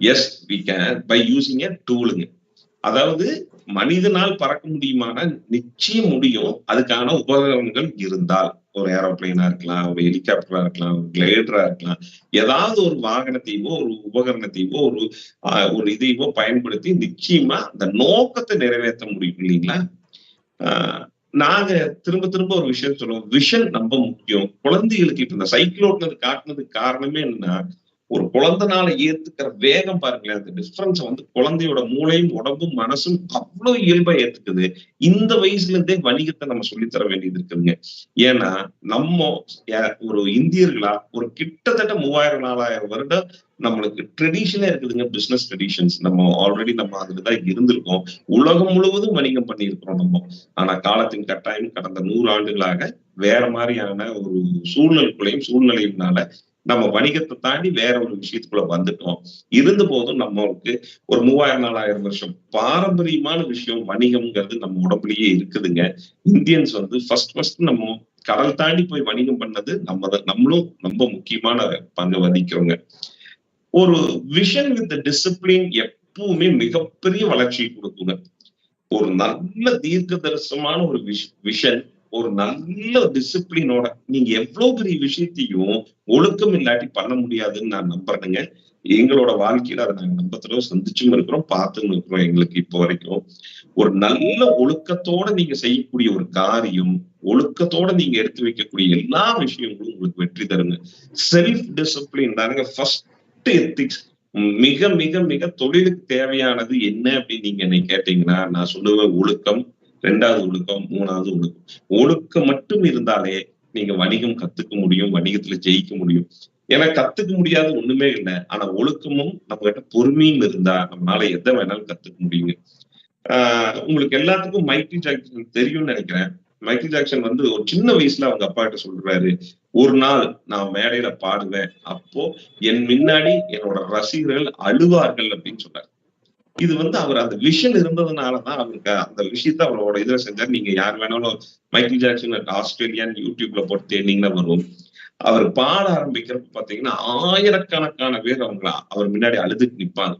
Yes we can by using a டூலுங்க. அதாவது மனிதனால் பறக்க முடியுமான நிச்சயம் முடியும், அதுக்கான உபகரணங்கள் இருந்தால். ஒரு ஏரோப்ளைனா இருக்கலாம், ஒரு ஹெலிகாப்டரா இருக்கலாம், ஒரு கிளைடரா இருக்கலாம். ஏதாவது ஒரு வாகனத்தையோ ஒரு உபகரணத்தையோ ஒரு இதையோ பயன்படுத்தி நிச்சயமா அந்த நோக்கத்தை நிறைவேற்ற முடியும் இல்லைங்களா? நாங்க திரும்ப திரும்ப ஒரு விஷயம் சொல்லுவோம், விஷன் ரொம்ப முக்கியம். குழந்தைகளுக்கு இப்ப இந்த சைக்கிள் ஓட்டுனது காட்டுனதுக்கு காரணமே என்னன்னா, ஒரு குழந்தைனால ஏத்துக்கிற வேகம் பாருங்களேன், அந்த டிஃபரன்ஸ் வந்து குழந்தையோட மூளையும் உடம்பும் மனசும் அவ்வளவு இயல்பா ஏத்துக்குது. இந்த வயசுல இருந்தே வணிகத்தை நம்ம சொல்லித்தர வேண்டியது இருக்குதுங்க. ஏன்னா நம்ம ஒரு இந்தியர்களா ஒரு கிட்டத்தட்ட 3000-4000 வருடம் நம்மளுக்கு ட்ரெடிஷனே இருக்குதுங்க, பிசினஸ் ட்ரெடிஷன்ஸ். நம்ம ஆல்ரெடி நம்ம அதுலதான் இருந்திருக்கோம். உலகம் முழுவதும் வணிகம் பண்ணியிருக்கிறோம் நம்ம. ஆனா காலத்தின் கட்டாயம் கடந்த 100 ஆண்டுகளாக வேற மாதிரியான ஒரு சூழ்நிலையினால நம்ம வணிகத்தை தாண்டி வேற ஒரு விஷயத்துக்குள்ள வந்துட்டோம். இருந்த போதும் நம்மளுக்கு ஒரு 3000-4000 வருஷம் பாரம்பரியமான விஷயம் வணிகம்ங்கிறது நம்ம உடம்புலயே இருக்குதுங்க. இந்தியன்ஸ் வந்து ஃபர்ஸ்ட் நம்ம கடல் தாண்டி போய் வணிகம் பண்ணது நம்மளும் ரொம்ப முக்கியமான பங்கு வகிக்கிறோங்க. ஒரு விஷன் வித் டிசிப்ளின் எப்பவுமே மிகப்பெரிய வளர்ச்சியை கொடுக்குங்க. ஒரு நல்ல தீர்க்க தரிசனமான ஒரு விஷன், ஒரு நல்ல டிசிப்ளினோட நீங்க எவ்வளவு பெரிய விஷயத்தையும் ஒழுக்கம் இல்லாட்டி பண்ண முடியாதுன்னு நான் நம்புறேனுங்க. எங்களோட வாழ்க்கையில அதை நாங்க ரொம்ப தடவை சந்திச்சும் இருக்கிறோம், பார்த்தும் இருக்கிறோம். எங்களுக்கு இப்போ வரைக்கும் ஒரு நல்ல ஒழுக்கத்தோட நீங்க செய்யக்கூடிய ஒரு காரியம், ஒழுக்கத்தோட நீங்க எடுத்து வைக்கக்கூடிய எல்லா விஷயங்களும் உங்களுக்கு வெற்றி தருங்க. செல்ஃப் டிசிப்ளின் தானுங்க ஃபர்ஸ்ட் எத்திக்ஸ். மிக மிக மிக தொழிலுக்கு தேவையானது என்ன அப்படின்னு நீங்க என்னை கேட்டீங்கன்னா, நான் சொல்லுவேன் ஒழுக்கம், 2வது ஒழுக்கம், 3வது ஒழுக்கம். ஒழுக்கம் மட்டும் இருந்தாலே நீங்க வணிகம் கத்துக்க முடியும், வணிகத்துல ஜெயிக்க முடியும். ஏன்னா கத்துக்க முடியாத ஒண்ணுமே இல்லை. ஆனா ஒழுக்கமும் நம்ம கிட்ட பொறுமையும் இருந்தா நம்மளால எதை வேணாலும் கத்துக்க முடியுங்க. உங்களுக்கு எல்லாத்துக்கும் மைக்கேல் ஜாக்சன் தெரியும்னு நினைக்கிறேன். மைக்கேல் ஜாக்சன் வந்து ஒரு சின்ன வயசுல அவங்க அப்பா கிட்ட சொல்றாரு, ஒரு நாள் நான் மேடையில பாடுவேன், அப்போ என் முன்னாடி என்னோட ரசிகர்கள் அழுவார்கள் அப்படின்னு சொன்னார். இது அவர் அந்த விஷன் இருந்ததுனாலதான் அவருக்கு அந்த விஷயத்த அவரோட இதுல செஞ்சார். நீங்க யார் வேணாலும் மைக்கேல் ஜாக்சன் ஆஸ்திரேலியான் யூடியூப்ல போட்டு தேடினீங்கன்னா வரும். அவர் பாட ஆரம்பிக்கிறப்ப பாத்தீங்கன்னா ஆயிரக்கணக்கான பேர் அவர் முன்னாடி அழுதுட்டு நிப்பாங்க.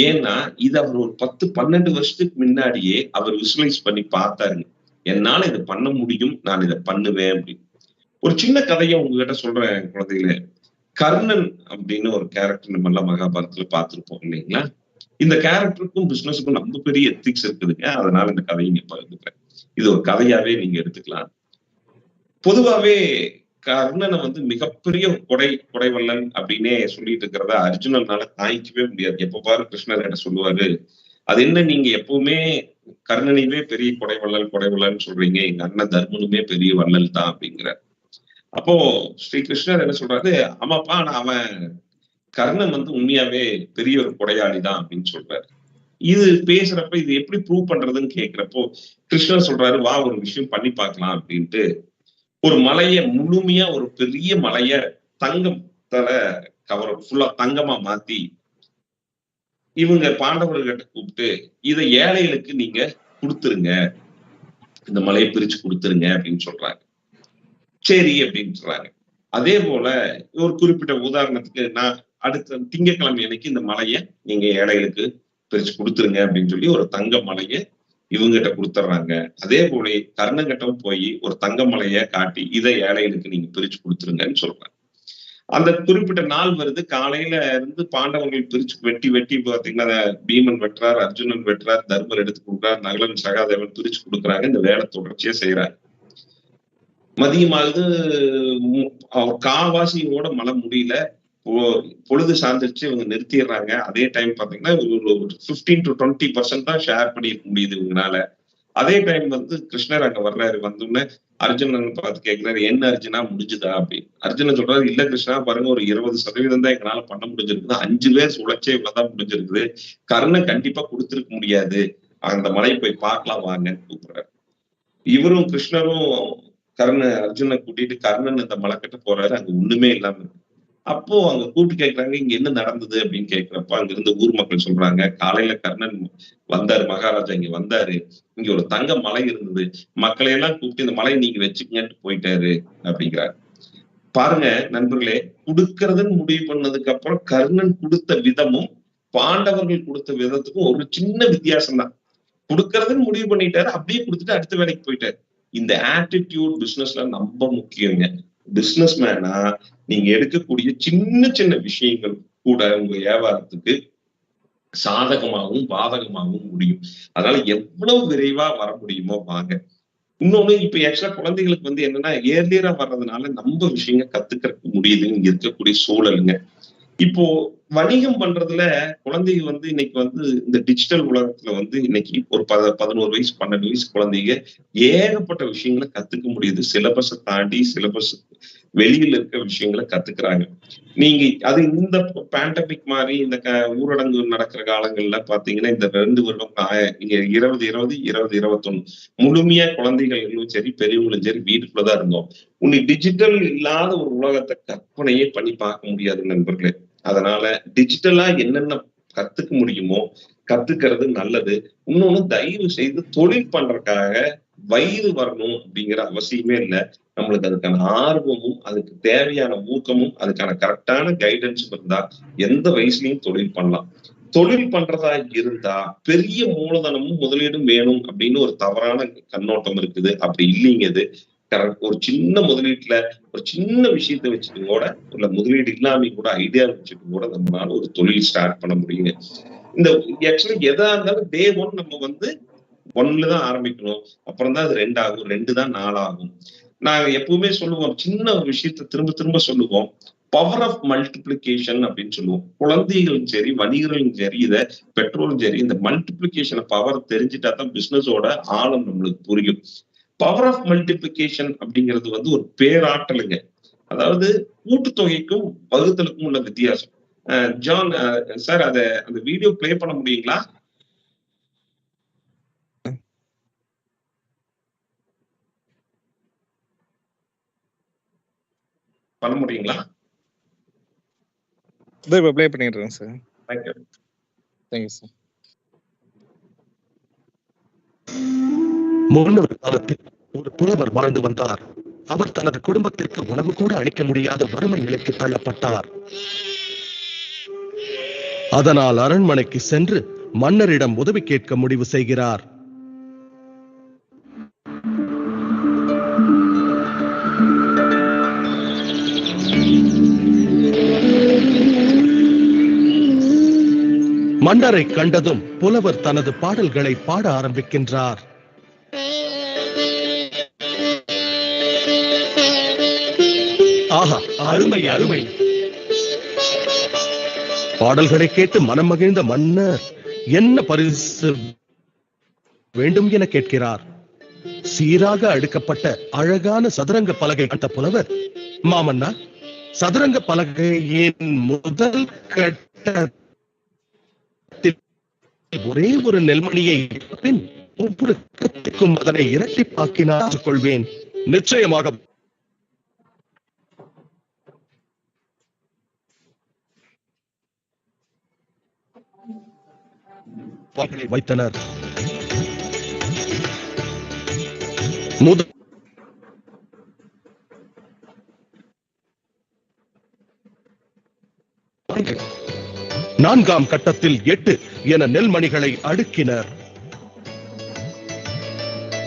ஏன்னா இது அவர் ஒரு 10-12 வருஷத்துக்கு முன்னாடியே அவர் விசுவலைஸ் பண்ணி பார்த்தாருங்க. என்னால இதை பண்ண முடியும், நான் இதை பண்ணுவேன் அப்படின்னு. ஒரு சின்ன கதையை உங்ககிட்ட சொல்றேன் குழந்தைகளே. கர்ணன் அப்படின்னு ஒரு கேரக்டர் நம்ம எல்லாம் மகாபாரதத்துல பார்த்திருப்போம் இல்லைங்களா? இந்த கேரக்டருக்கும் பிசினஸுக்கும் ரொம்ப பெரிய எத்திக்ஸ் இருக்குதுங்க. அதனால இந்த கதையை இங்க பகிர்ந்துக்கிறேன். இது ஒரு கதையாவே நீங்க எடுத்துக்கலாம். பொதுவாவே கர்ணனை மிகப்பெரிய கொடைவல்லன் அப்படின்னே சொல்லிட்டு இருக்கிறத அர்ஜுனனால தாங்கிக்கவே முடியாது. எப்ப பாரு கிருஷ்ணர் என்ன சொல்லுவாரு, அது என்ன நீங்க எப்பவுமே கர்ணனையுமே பெரிய கொடைவல்லன் சொல்றீங்க, எங்க அண்ணன் தர்மனுமே பெரிய வள்ளல் தான் அப்படிங்கிறார். அப்போ ஸ்ரீ கிருஷ்ணர் என்ன சொல்றாரு, ஆமாப்பா நான் அவன் கர்ணன் உண்மையாவே பெரிய ஒரு கொடையாளி தான் அப்படின்னு சொல்றாரு. இது பேசுறப்ப இது எப்படி ப்ரூவ் பண்றதுன்னு கேக்குறப்போ கிருஷ்ணர் சொல்றாரு, வா ஒரு விஷயம் பண்ணி பார்க்கலாம் அப்படின்ட்டு ஒரு மலைய முழுமையா ஒரு பெரிய மலைய தங்கத்தால ஃபுல்லா தங்கமா மாத்தி இவங்க பாண்டவர்கிட்ட கூப்பிட்டு இதை ஏழைகளுக்கு நீங்க கொடுத்துருங்க, இந்த மலையை பிரிச்சு கொடுத்துருங்க அப்படின்னு சொல்றாங்க. சரி அப்படின்னு சொல்றாங்க. அதே போல ஒரு குறிப்பிட்ட உதாரணத்துக்கு நான் அடுத்த திங்கட்கிழமை அன்னைக்கு இந்த மலையை நீங்க ஏழைகளுக்கு பிரிச்சு கொடுத்துருங்க அப்படின்னு சொல்லி ஒரு தங்க மலையை இவங்கிட்ட கொடுத்துட்றாங்க. அதே போல கர்ணங்கிட்டம் போய் ஒரு தங்க மலையை காட்டி இதை ஏழைகளுக்கு நீங்க பிரிச்சு கொடுத்துருங்கன்னு சொல்றாங்க. அந்த குறிப்பிட்ட நாள் வருது, காலையில இருந்து பாண்டவர்கள் பிரிச்சு வெட்டி பாத்தீங்கன்னா பீமன் வெட்டுறார், அர்ஜுனன் வெட்டுறார், தர்மர் எடுத்து கொடுக்குறார், நகலன் சகாதேவன் பிரிச்சு கொடுக்குறாங்க. இந்த வேலை தொடர்ச்சியா செய்யறாங்க. மதியமாகுது, காவாசியோட மழை முடியல, பொழுது சார்ந்துருச்சு, இவங்க நிறுத்திடுறாங்க. அதே டைம் பாத்தீங்கன்னா ஒரு 15-20% தான் ஷேர் பண்ணிருக்க முடியுது இவங்கனால. அதே டைம் கிருஷ்ணர் அங்க வர்றாரு. வந்தோடனே அர்ஜுனன் பார்த்து கேட்கிறாரு, என்ன அர்ஜுனா முடிஞ்சுதா அப்படின்னு. அர்ஜுனன் சொல்றாரு, இல்ல கிருஷ்ணா பாருங்க, ஒரு 20% தான் எங்களால பண்ண முடிஞ்சிருக்குது. 5 பேர் உழைச்சே இவ்வளவுதான் முடிஞ்சிருக்குது. கர்ணன் கண்டிப்பா கொடுத்திருக்க முடியாது, அந்த மலையை போய் பார்க்கலாம் வாங்கன்னு கூப்பிடுறாரு. இவரும் கிருஷ்ணரும் அர்ஜுனை கூட்டிட்டு கர்ணன் இந்த மலை கட்ட போறாரு. அங்க ஒண்ணுமே இல்லாம இருக்கு. அப்போ அங்க கூப்பிட்டு கேட்கறாங்க, இங்க என்ன நடந்தது அப்படின்னு கேட்கிறப்ப அங்க இருந்து ஊர் மக்கள் சொல்றாங்க, காலையில கர்ணன் வந்தாரு, மகாராஜா இங்க வந்தாரு, இங்க ஒரு தங்க மலை இருந்தது, மக்களையெல்லாம் கூப்பிட்டு இந்த மலையை நீங்க வச்சுக்கங்கன்ட்டு போயிட்டாரு அப்படிங்கிறாரு. பாருங்க நண்பர்களே, கொடுக்கறதுன்னு முடிவு பண்ணதுக்கு அப்புறம் கர்ணன் கொடுத்த விதமும் பாண்டவர்கள் கொடுத்த விதத்துக்கும் ஒரு சின்ன வித்தியாசம் தான். கொடுக்கறதுன்னு முடிவு பண்ணிட்டாரு, அப்படியே கொடுத்துட்டு அடுத்த வேலைக்கு போயிட்டாரு. இந்த ஆட்டிடியூட் பிசினஸ்ல ரொம்ப முக்கியங்க. பிசினஸ் மேனா நீங்க எடுக்கக்கூடிய சின்ன விஷயங்கள் கூட உங்க வியாபாரத்துக்கு சாதகமாகவும் பாதகமாகவும் முடியும். அதனால எவ்வளவு விரைவா வர முடியுமோ வாங்க. இன்னொன்னு இப்ப ஆக்சுவலா குழந்தைகளுக்கு என்னன்னா ஏர்லியரா வர்றதுனால நம்ம விஷயங்கள் கத்துக்கிறதுக்கு முடியுது இங்க இருக்கக்கூடிய சூழலுங்க. இப்போ வணிகம் பண்றதுல குழந்தைங்க இன்னைக்கு இந்த டிஜிட்டல் உலகத்துல இன்னைக்கு ஒரு 11 வயசு 12 வயசு குழந்தைங்க ஏகப்பட்ட விஷயங்களை கத்துக்க முடியுது. சிலபஸை தாண்டி சிலபஸ் வெளியில இருக்க விஷயங்களை கத்துக்கிறாங்க. நீங்க அது இந்த பேண்டமிக் மாதிரி இந்த ஊரடங்கு நடக்கிற காலங்கள்ல பாத்தீங்கன்னா இந்த 2 வருடம் 2020 2021 முழுமையா குழந்தைகளும் சரி பெரியவங்களும் சரி வீட்டுக்குள்ளதான் இருந்தோம். உன்னை டிஜிட்டல் இல்லாத ஒரு உலகத்தை கற்பனையே பண்ணி பார்க்க முடியாது நண்பர்களே. அதனால டிஜிட்டலா என்னென்ன கத்துக்க முடியுமோ கத்துக்கிறது நல்லது. இன்னொன்னு தயவு செய்து தொழில் பண்றதுக்காக வயது வரணும் அப்படிங்கிற அவசியமே இல்லை. நம்மளுக்கு அதுக்கான ஆர்வமும் அதுக்கு தேவையான ஊக்கமும் அதுக்கான கரெக்டான கைடன்ஸும் இருந்தா எந்த வயசுலயும் தொழில் பண்ணலாம். தொழில் பண்றதா இருந்தா பெரிய மூலதனமும் முதலீடும் வேணும் அப்படின்னு ஒரு தவறான கண்ணோட்டம் இருக்குது. அப்படி இல்லைங்க. இது ஒரு சின்ன முதலீட்டுல ஒரு சின்ன விஷயத்த வச்சுட்டு கூட இல்ல முதலீடு இல்லாம கூட ஐடியா வச்சுட்டு கூட நம்மளால ஒரு தொழில் ஸ்டார்ட் பண்ண முடியுங்க. இந்த ஆக்சுவலி எதா இருந்தாலும் டே 1 நம்ம 1ல தான் ஆரம்பிக்கணும். அப்புறம் தான் அது 2 ஆகும், 2 தான் 4 ஆகும். நாங்க எப்பவுமே சொல்லுவோம், சின்ன ஒரு விஷயத்த திரும்ப சொல்லுவோம், பவர் ஆஃப் மல்டிபிளிகேஷன் அப்படின்னு சொல்லுவோம். குழந்தைகளும் சரி வணிகர்களும் சரி இதை பெற்றோரும் சரி இந்த மல்டிபிளிகேஷன் பவர் தெரிஞ்சுட்டா தான் பிசினஸோட ஆழம் நம்மளுக்கு புரியும். பவர் ஆஃப் மல்டிபிளிகேஷன் அப்படிங்கிறது ஒரு பேராற்றலுங்க. அதாவது கூட்டுத்தொகைக்கும் வகுத்தலுக்கும் உள்ள வித்தியாசம். ஜான் சார் அந்த வீடியோ பிளே பண்ண முடியுங்களா? பண்ண முடியுங்களா? இப்ப ப்ளே பண்ணிடுறேன் சார். தேங்க்யூ. Thank you sir. முன்னொரு காலத்தில் ஒரு புலவர் வாழ்ந்து வந்தார். அவர் தனது குடும்பத்திற்கு உணவு கூட அளிக்க முடியாத வறுமை நிலைக்கு தள்ளப்பட்டார். அதனால் அரண்மனைக்கு சென்று மன்னரிடம் உதவி கேட்க முடிவு செய்கிறார். மன்னரை கண்டதும் புலவர் தனது பாடல்களை பாட ஆரம்பிக்கின்றார். ஆஹா, அருமை அருமை! பாடல்களை கேட்டு மனம் மகிழ்ந்த மன்னர் என்ன பரிசு வேண்டும் என கேட்கிறார். சீராக அடுக்கப்பட்ட அழகான சதுரங்க பலகை கண்ட புலவர், மாமன்னா, சதுரங்க பலகையின் முதல் கட்ட ஒரே ஒரு நெல்மணியை பின் ஒவ்வொரு கத்திற்கும் அதனை இரட்டிப்பாக்கினால் கொள்வேன். நிச்சயமாக வைத்தனர். நான்காம் கட்டத்தில் 8 என நெல்மணிகளை அடுக்கினர்.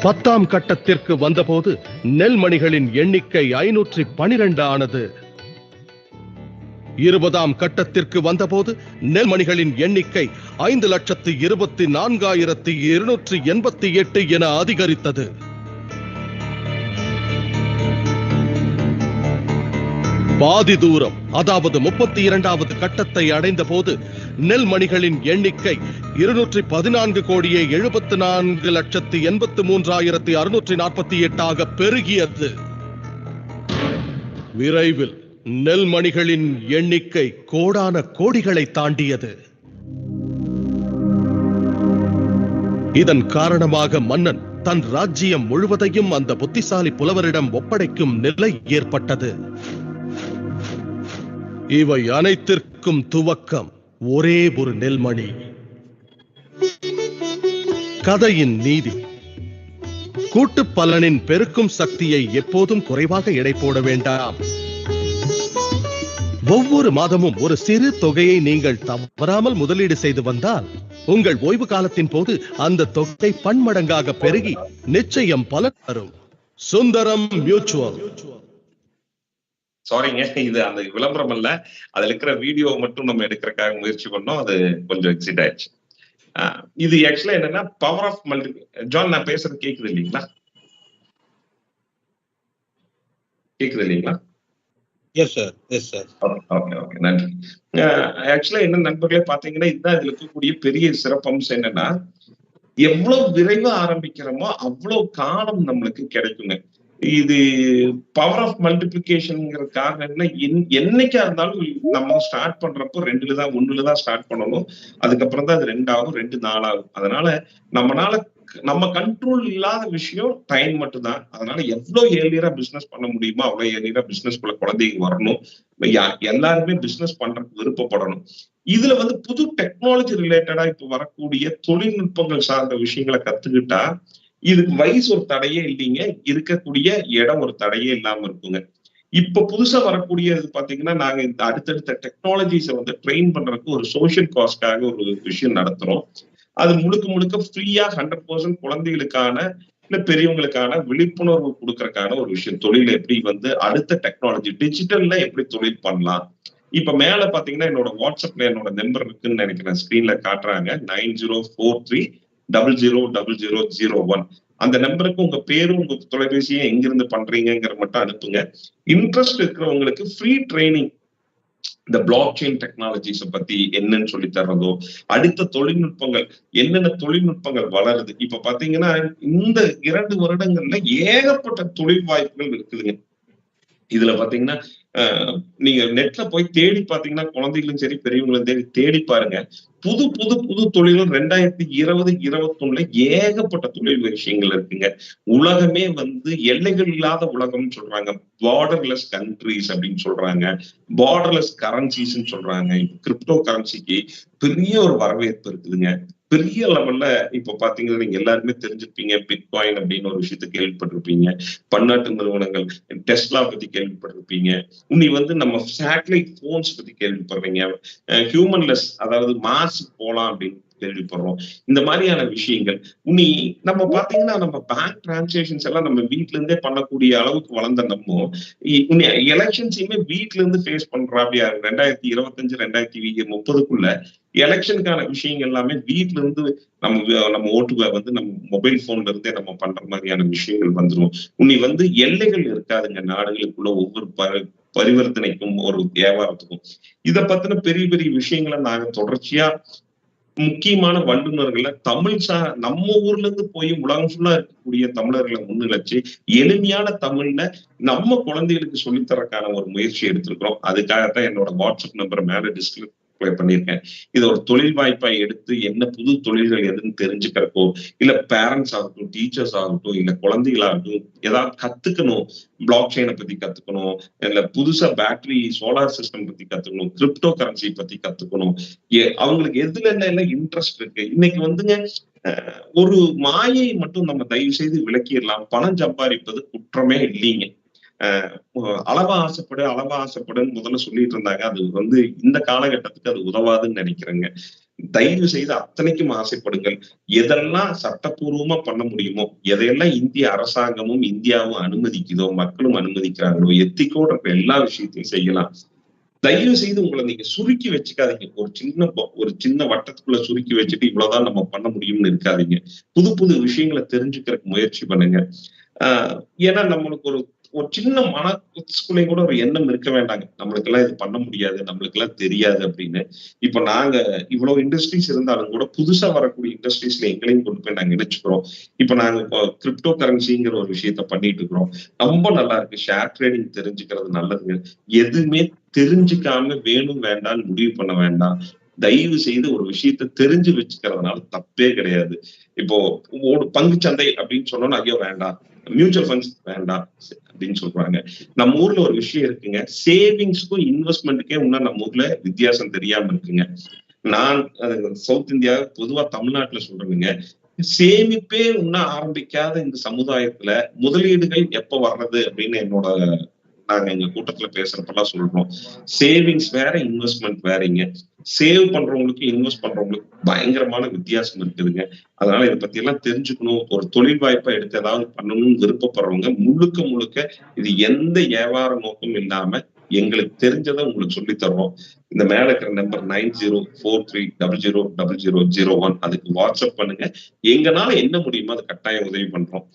10ஆம் கட்டத்திற்கு வந்தபோது நெல்மணிகளின் எண்ணிக்கை 512 ஆனது. 20ஆம் கட்டத்திற்கு வந்தபோது நெல்மணிகளின் எண்ணிக்கை 5,24,288 என அதிகரித்தது. பாதி தூரம், அதாவது 32வது கட்டத்தை அடைந்த போது நெல்மணிகளின் எண்ணிக்கை 214,74,83,648 பெருகியது. விரைவில் நெல்மணிகளின் எண்ணிக்கை கோடான கோடிகளை தாண்டியது. இதன் காரணமாக மன்னன் தன் ராஜ்ஜியம் முழுவதையும் அந்த புத்திசாலி புலவரிடம் ஒப்படைக்கும் நிலை ஏற்பட்டது. இவை அனைத்திற்கும் துவக்கம் ஒரே ஒரு நெல்மணி. கதையின் நீதி: கூட்டு பலனின் பெருக்கும் சக்தியை எப்போதும் குறைவாக எடை போட வேண்டாம். ஒவ்வொரு மாதமும் ஒரு சிறு தொகையை நீங்கள் தவறாமல் முதலீடு செய்து வந்தால் உங்கள் ஓய்வு காலத்தின் போது அந்த தொகை பன்மடங்காக பெருகி நிச்சயம் பலன் தரும். சுந்தரம் மியூச்சுவல். சாரிங்க, இது அந்த விளம்பரம் அல்ல, அதுல இருக்கிற வீடியோ மட்டும் நம்ம எடுக்கிறதுக்காக முயற்சி பண்ணோம். அது கொஞ்சம் எக்ஸிட் ஆயிடுச்சு. இது ஆக்சுவலா என்னன்னா பவர் ஆஃப் மல்டி. ஜான், நான் பேசுறது கேக்குது இல்லைங்களா? கேக்குது இல்லைங்களா? S sir, yes sir. Okay okay, நன்றி. ஆக்சுவலா என்ன நண்பர்களே பாத்தீங்கன்னா, இதுதான் இதுல இருக்கக்கூடிய பெரிய சிறப்பம்சம். என்னன்னா, எவ்வளவு விரைவா ஆரம்பிக்கிறோமோ அவ்வளவு காலம் நம்மளுக்கு கிடைக்குங்க. இது பவர் ஆஃப் மல்டிபிளிகேஷன்ங்கிறதுக்காக என்னைக்கா இருந்தாலும் நம்ம ஸ்டார்ட் பண்றப்போ 1ல தான் ஸ்டார்ட் பண்ணணும். அதுக்கப்புறம் தான் அது 2 ஆகும், 2 4 ஆகும். அதனால நம்ம கண்ட்ரோல் இல்லாத விஷயம் டைம் மட்டும் தான். அதனால எவ்வளவு ஏர்லியரா பிசினஸ் பண்ண முடியுமோ அவ்வளவு ஏர்லியரா பிசினஸ்குள்ள குழந்தைங்க வரணும். எல்லாருமே பிசினஸ் பண்றதுக்கு விருப்பப்படணும். இதுல புது டெக்னாலஜி ரிலேட்டடா இப்ப வரக்கூடிய தொழில்நுட்பங்கள் சார்ந்த விஷயங்களை கத்துக்கிட்டா இதுக்கு வயசு ஒரு தடையே இல்லைங்க, இருக்கக்கூடிய இடம் ஒரு தடையே இல்லாம இருக்குங்க. இப்ப புதுசா வரக்கூடியது பாத்தீங்கன்னா, நாங்க இந்த அடுத்தடுத்த டெக்னாலஜிஸை ட்ரெயின் பண்றதுக்கு ஒரு சோசியல் காஸ்ட்காக ஒரு விஷயம் நடத்துறோம். அது முழுக்க ஃப்ரீயா 100% குழந்தைகளுக்கான இல்ல பெரியவங்களுக்கான விழிப்புணர்வு கொடுக்கறதுக்கான ஒரு விஷயம். தொழில எப்படி அடுத்த டெக்னாலஜி டிஜிட்டல்ல எப்படி தொழில் பண்ணலாம். இப்ப மேல பாத்தீங்கன்னா என்னோட வாட்ஸ்அப்ல என்னோட நம்பர் இருக்குன்னு நினைக்கிறேன், ஸ்கிரீன்ல காட்டுறாங்க. 9043000001. அந்த நம்பருக்கு உங்க பேரும் உங்க தொலைபேசியை எங்கிருந்து பண்றீங்கிற மட்டும் அனுப்புங்க. இன்ட்ரெஸ்ட் இருக்கிறவங்களுக்கு ஃப்ரீ ட்ரைனிங் இந்த பிளாக் செயின் டெக்னாலஜிஸ பத்தி என்னன்னு சொல்லி தர்றதோ, அடுத்த தொழில்நுட்பங்கள் என்னென்ன தொழில்நுட்பங்கள் வளருது. இப்ப பாத்தீங்கன்னா இந்த 2 வருடங்கள்ல ஏகப்பட்ட தொழில் வாய்ப்புகள் இருக்குதுங்க. இதுல பாத்தீங்கன்னா நீங்க நெட்ல போய் தேடி பாத்தீங்கன்னா, குழந்தைகளும் சரி பெரியவங்களும் தேடி பாருங்க. புது புது புது தொழில்கள் 2020-21 ஏகப்பட்ட தொழில் விஷயங்கள் இருக்குங்க. உலகமே எல்லைகள் இல்லாத உலகம் சொல்றாங்க. பார்டர்லெஸ் கண்ட்ரிஸ் அப்படின்னு சொல்றாங்க. பார்டர்லெஸ் கரன்சிஸ் சொல்றாங்க. கிரிப்டோ கரன்சிக்கு பெரிய ஒரு வரவேற்பு இருக்குதுங்க. பெரிய லெவல்ல இப்ப பாத்தீங்கன்னா நீங்க எல்லாருமே தெரிஞ்சிருப்பீங்க, பிட்காயின் அப்படின்னு ஒரு விஷயத்த கேள்விப்பட்டிருப்பீங்க, பன்னாட்டு நிறுவனங்கள் டெஸ்லா பத்தி கேள்விப்பட்டிருப்பீங்க, இன்னி நம்ம சேட்டலைட் போன்ஸ் பத்தி கேள்விப்படுறீங்க, ஹியூமன்லெஸ் அதாவது மார்ஸ் போலாம் அப்படின்னு கேள்விப்படுறோம். இந்த மாதிரியான விஷயங்கள் உன்னி நம்ம பாத்தீங்கன்னா நம்ம பேங்க் டிரான்சாக்ஷன்ஸ் எல்லாம் நம்ம வீட்ல இருந்தே பண்ணக்கூடிய அளவுக்கு வளர்ந்த நம்ம எலெக்ஷன்ஸையுமே வீட்ல இருந்து ஃபேஸ் பண்றா. அப்படியா 2025 2030க்குள்ள எலெக்ஷனுக்கான விஷயங்கள் எல்லாமே வீட்ல இருந்து நம்ம ஓட்டுவை நம்ம மொபைல் போன்ல இருந்தே நம்ம பண்ற மாதிரியான விஷயங்கள் வந்துடும். உன்னி எல்லைகள் இருக்காதுங்க நாடுகளுக்குள்ள ஒவ்வொரு பரிவர்த்தனைக்கும் ஒரு வியாபாரத்துக்கும். இத பத்தின பெரிய பெரிய விஷயங்களை நாங்க தொடர்ச்சியா முக்கியமான வல்லுநர்களை நம்ம ஊர்ல இருந்து போய் உலகம் ஃபுல்லா இருக்கக்கூடிய தமிழர்களை முன்னிலைச்சு எளிமையான தமிழ்ல நம்ம குழந்தைகளுக்கு சொல்லித்தரக்கான ஒரு முயற்சி எடுத்திருக்கிறோம். அதுக்காகத்தான் என்னோட வாட்ஸ்அப் நம்பரை மேல டிஸ்பிளே பண்ணியிருக்கேன். இதை ஒரு தொழில் வாய்ப்பா எடுத்து என்ன புது தொழில்கள் எதுன்னு தெரிஞ்சுக்கிறக்கோ, இல்ல பேரண்ட்ஸ் ஆகட்டும், டீச்சர்ஸ் ஆகட்டும், இல்ல குழந்தைகளாகட்டும் ஏதாவது கத்துக்கணும், பிளாக் செயினை பத்தி கத்துக்கணும், இல்ல புதுசா பேட்டரி சோலார் சிஸ்டம் பத்தி கத்துக்கணும், கிரிப்டோ கரன்சி பத்தி கத்துக்கணும், அவங்களுக்கு எதுல எல்லாம் இன்ட்ரெஸ்ட் இருக்கு. இன்னைக்கு ஒரு மாயை மட்டும் நம்ம தயவு செய்து விளக்கிடலாம். பணம் சம்பாதிப்பது குற்றமே இல்லைங்க. அளவா ஆசைப்படுன்னு முதல்ல சொல்லிட்டு இருந்தாங்க. அது இந்த காலகட்டத்துக்கு அது உதவாதுன்னு நினைக்கிறேங்க. தயவு செய்து அத்தனைக்கும் ஆசைப்படுங்கள். எதெல்லாம் சட்டப்பூர்வமா பண்ண முடியுமோ, எதையெல்லாம் இந்திய அரசாங்கமும் இந்தியாவும் அனுமதிக்குதோ, மக்களும் அனுமதிக்கிறாங்களோ, எத்திக்கோட இருக்கிற எல்லா விஷயத்தையும் செய்யலாம். தயவு செய்து உங்களை நீங்க சுருக்கி வச்சுக்காதீங்க. ஒரு சின்ன வட்டத்துக்குள்ள சுருக்கி வச்சுட்டு இவ்வளவுதான் நம்ம பண்ண முடியும்னு இருக்காதீங்க. புது புது விஷயங்களை தெரிஞ்சுக்கிறதுக்கு முயற்சி பண்ணுங்க. ஏன்னா நம்மளுக்கு ஒரு சின்ன மனசுக்குள்ளே கூட ஒரு எண்ணம் இருக்க வேண்டாங்க, நம்மளுக்கு எல்லாம் இது பண்ண முடியாது, நம்மளுக்கு எல்லாம் தெரியாது அப்படின்னு. இப்ப நாங்க இவ்வளவு இண்டஸ்ட்ரீஸ் இருந்தாலும் கூட புதுசா வரக்கூடிய இண்டஸ்ட்ரீஸ்ல எங்களையும் கொண்டு போய் நாங்க இணைச்சுக்கிறோம். இப்ப நாங்க இப்போ கிரிப்டோ கரன்சிங்கிற ஒரு விஷயத்த பண்ணிட்டு இருக்கிறோம். ரொம்ப நல்லா இருக்கு. ஷேர் ட்ரேடிங் தெரிஞ்சுக்கிறது நல்லதுங்க. எதுவுமே தெரிஞ்சுக்காம வேணும் வேண்டாம்னு முடிவு பண்ண வேண்டாம். தயவு செய்து ஒரு விஷயத்த தெரிஞ்சு வச்சுக்கிறதுனால தப்பே கிடையாது. இப்போ பங்கு சந்தை அப்படின்னு சொன்னோம்னா ஐயோ வேண்டாம், மியூச்சுவல் ஃபண்ட்ஸ் வேண்டாம் அப்படின்னு சொல்றாங்க. நம்ம ஊர்ல ஒரு விஷயம் இருக்குங்க, சேவிங்ஸ்க்கும் இன்வெஸ்ட்மெண்ட்டுக்கே இன்னும் நம்ம ஊர்ல வித்தியாசம் தெரியாம இருக்குங்க. நான் சவுத் இந்தியா பொதுவா தமிழ்நாட்டுல சொல்றேங்க, சேமிப்பே இன்னும் ஆரம்பிக்காத இந்த சமுதாயத்துல முதலீடுகள் எப்ப வர்றது அப்படின்னு நாங்க எங்க கூட்டத்துல பேசுறப்பெல்லாம் சொல்றோம். சேவிங்ஸ் வேற, இன்வெஸ்ட்மெண்ட் வேறீங்க. சேவ் பண்றவங்களுக்கு இன்வெஸ்ட் பண்றவங்களுக்கு பயங்கரமான வித்தியாசம் இருக்குதுங்க. அதனால இதை பத்தி எல்லாம் தெரிஞ்சுக்கணும். ஒரு தொழில் வாய்ப்பா எடுத்து ஏதாவது பண்ணணும்னு விருப்பப்படுறவங்க முழுக்க இது எந்த வியாபார நோக்கம் இல்லாம எங்களுக்கு தெரிஞ்சதை உங்களுக்கு சொல்லி தர்றோம். இந்த மேல இருக்கிற நம்பர் 9043000001 அதுக்கு வாட்ஸ்அப் பண்ணுங்க. எங்கனால என்ன முடியுமோ அது கட்டாயம் உதவி பண்றோம்.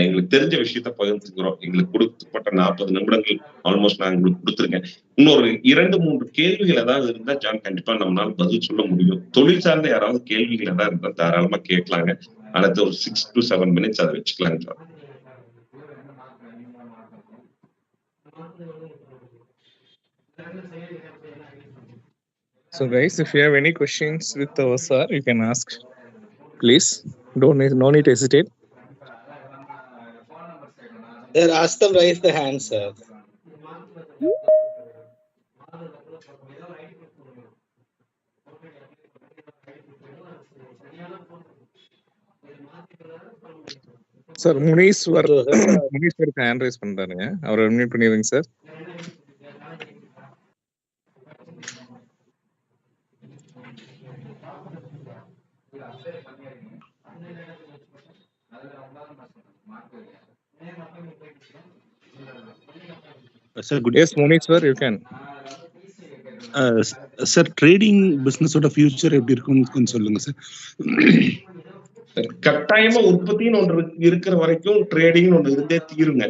எங்களுக்கு தெரிஞ்ச விஷயத்த பகிர்ந்துக்கிறோம். எங்களுக்கு கொடுக்கப்பட்ட 40 நிமிடங்கள் ஆல்மோஸ்ட் நான் உங்களுக்கு கொடுத்துருக்கேன். இன்னொரு 2-3 கேள்விகள் ஏதாவது இருந்தா ஜான் கண்டிப்பா நம்மளால பதில் சொல்ல முடியும். தொழில் சார்ந்த யாராவது கேள்விகள் ஏதாவது இருந்தா தாராளமா கேட்கலாங்க. அடுத்த ஒரு 6 to 7 minutes அதை வச்சுக்கலாங்க John. So guys, if you have any questions with our sir, you can ask. Please, no need to hesitate. Sir, ask them raise the hand, sir. Sir, Muneeswar hand raise பண்றாருங்க, அவரை unmute பண்ணிடுங்க sir. Sir, good. Yes, Munishwar, you can. Sir, trading business ஓட future எப்படி இருக்கும்னு சொல்லுங்க sir. கட்டாயமா உற்பத்தின்னு ஒன்று இருக்கிற வரைக்கும் ட்ரேடிங்னு ஒண்ணு இருந்தே தீருங்க.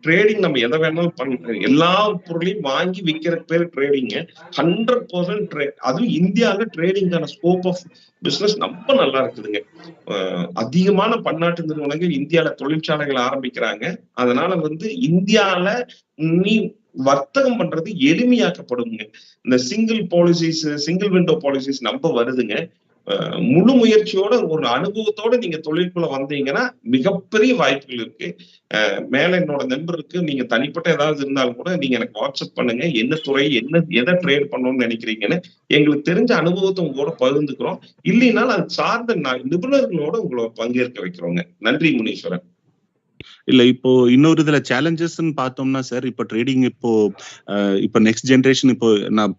ட்ரேடிங் நம்ம எதை வேணாலும் பண்ண, எல்லா பொருளையும் வாங்கி விற்கிற பேர் ட்ரேடிங்க. 100% அதுவும் இந்தியாவில ட்ரேடிங்கான ஸ்கோப் ஆஃப் பிசினஸ் ரொம்ப நல்லா இருக்குதுங்க. அதிகமான பன்னாட்டு நிறுவனங்கள் இந்தியாவில தொழிற்சாலைகள் ஆரம்பிக்கிறாங்க. அதனால இந்தியாவில நீ வர்த்தகம் பண்றது எளிமையாக்கப்படுங்க. இந்த சிங்கிள் விண்டோ பாலிசிஸ் நம்ம வருதுங்க. முழு முயற்சியோட ஒரு அனுபவத்தோட நீங்க தொழிலுக்குள்ள வந்தீங்கன்னா மிகப்பெரிய வாய்ப்புகள் இருக்கு. மேல என்னோட நம்பர் இருக்கு. நீங்க தனிப்பட்ட ஏதாவது இருந்தாலும் கூட நீங்க எனக்கு வாட்ஸ்அப் பண்ணுங்க. என்ன துறை, எதை ட்ரேட் பண்ணணும்னு நினைக்கிறீங்கன்னு எங்களுக்கு தெரிஞ்ச அனுபவத்தை உங்களோட பகிர்ந்துக்கிறோம். இல்லைனாலும் அது சார்ந்த நிபுணர்களோட உங்களை பங்கேற்க வைக்கிறோங்க. நன்றி முனீஸ்வரன். இல்ல இப்போ இன்னொரு இதுல சேலஞ்சஸ்ன்னு பார்த்தோம்னா சார், இப்போ ட்ரேடிங் இப்போ நெக்ஸ்ட் ஜென்ரேஷன், இப்போ நான்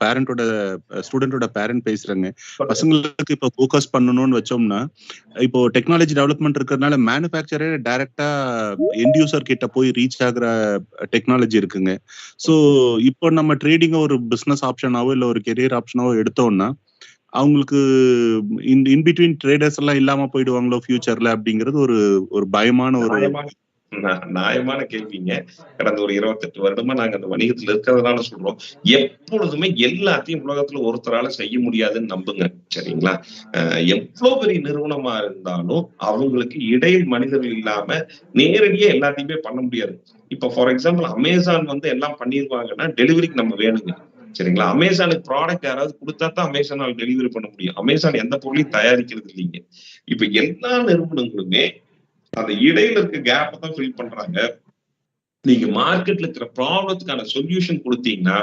ஸ்டூடெண்டோட பேரண்ட் பேசுறேங்க. பசங்களுக்கு இப்போ ஃபோக்கஸ் பண்ணணும்னு வச்சோம்னா, இப்போ டெக்னாலஜி டெவலப்மெண்ட் இருக்கிறதுனால மேனுஃபேக்சரே டைரக்டா எண்ட் யூசர் கிட்ட போய் ரீச் ஆகுற டெக்னாலஜி இருக்குங்க. ஸோ இப்போ நம்ம ட்ரேடிங் ஒரு பிசினஸ் ஆப்ஷனாவோ இல்ல ஒரு கெரியர் ஆப்ஷனாவோ எடுத்தோம்னா அவங்களுக்கு இன்பிட்வீன் ட்ரேடர்ஸ் எல்லாம் இல்லாம போயிடுவாங்களோ ஃபியூச்சர்ல அப்படிங்கிறது ஒரு பயமான நியாயமான கேள்விங்க. கடந்த ஒரு 28 வருடமா நாங்க அந்த வணிகத்துல இருக்கிறதுனால சொல்றோம், எப்பொழுதுமே எல்லாத்தையும் உலகத்துல ஒருத்தரால செய்ய முடியாதுன்னு நம்புங்க. சரிங்களா? எவ்வளவு பெரிய நிறுவனமா இருந்தாலும் அவங்களுக்கு இடையில் மனிதர்கள் இல்லாம நேரடியா எல்லாத்தையுமே பண்ண முடியாது. இப்ப ஃபார் எக்ஸாம்பிள் அமேசான் எல்லாம் பண்ணிருவாங்கன்னா டெலிவரிக்கு நம்ம வேணுங்க. சரிங்களா? அமேசானுக்கு ப்ராடக்ட் யாராவது கொடுத்தா தான் அமேசானால் டெலிவரி பண்ண முடியும். அமேசான் எந்த பொருளையும் தயாரிக்கிறது இல்லைங்க. இப்ப எல்லா நிறுவனங்களுமே அந்த இடையில இருக்க கேப்பை தான் ஃபில் பண்றாங்க. நீங்க மார்க்கெட்ல இருக்கிற ப்ராப்ளத்துக்கான சொல்யூஷன் கொடுத்தீங்கன்னா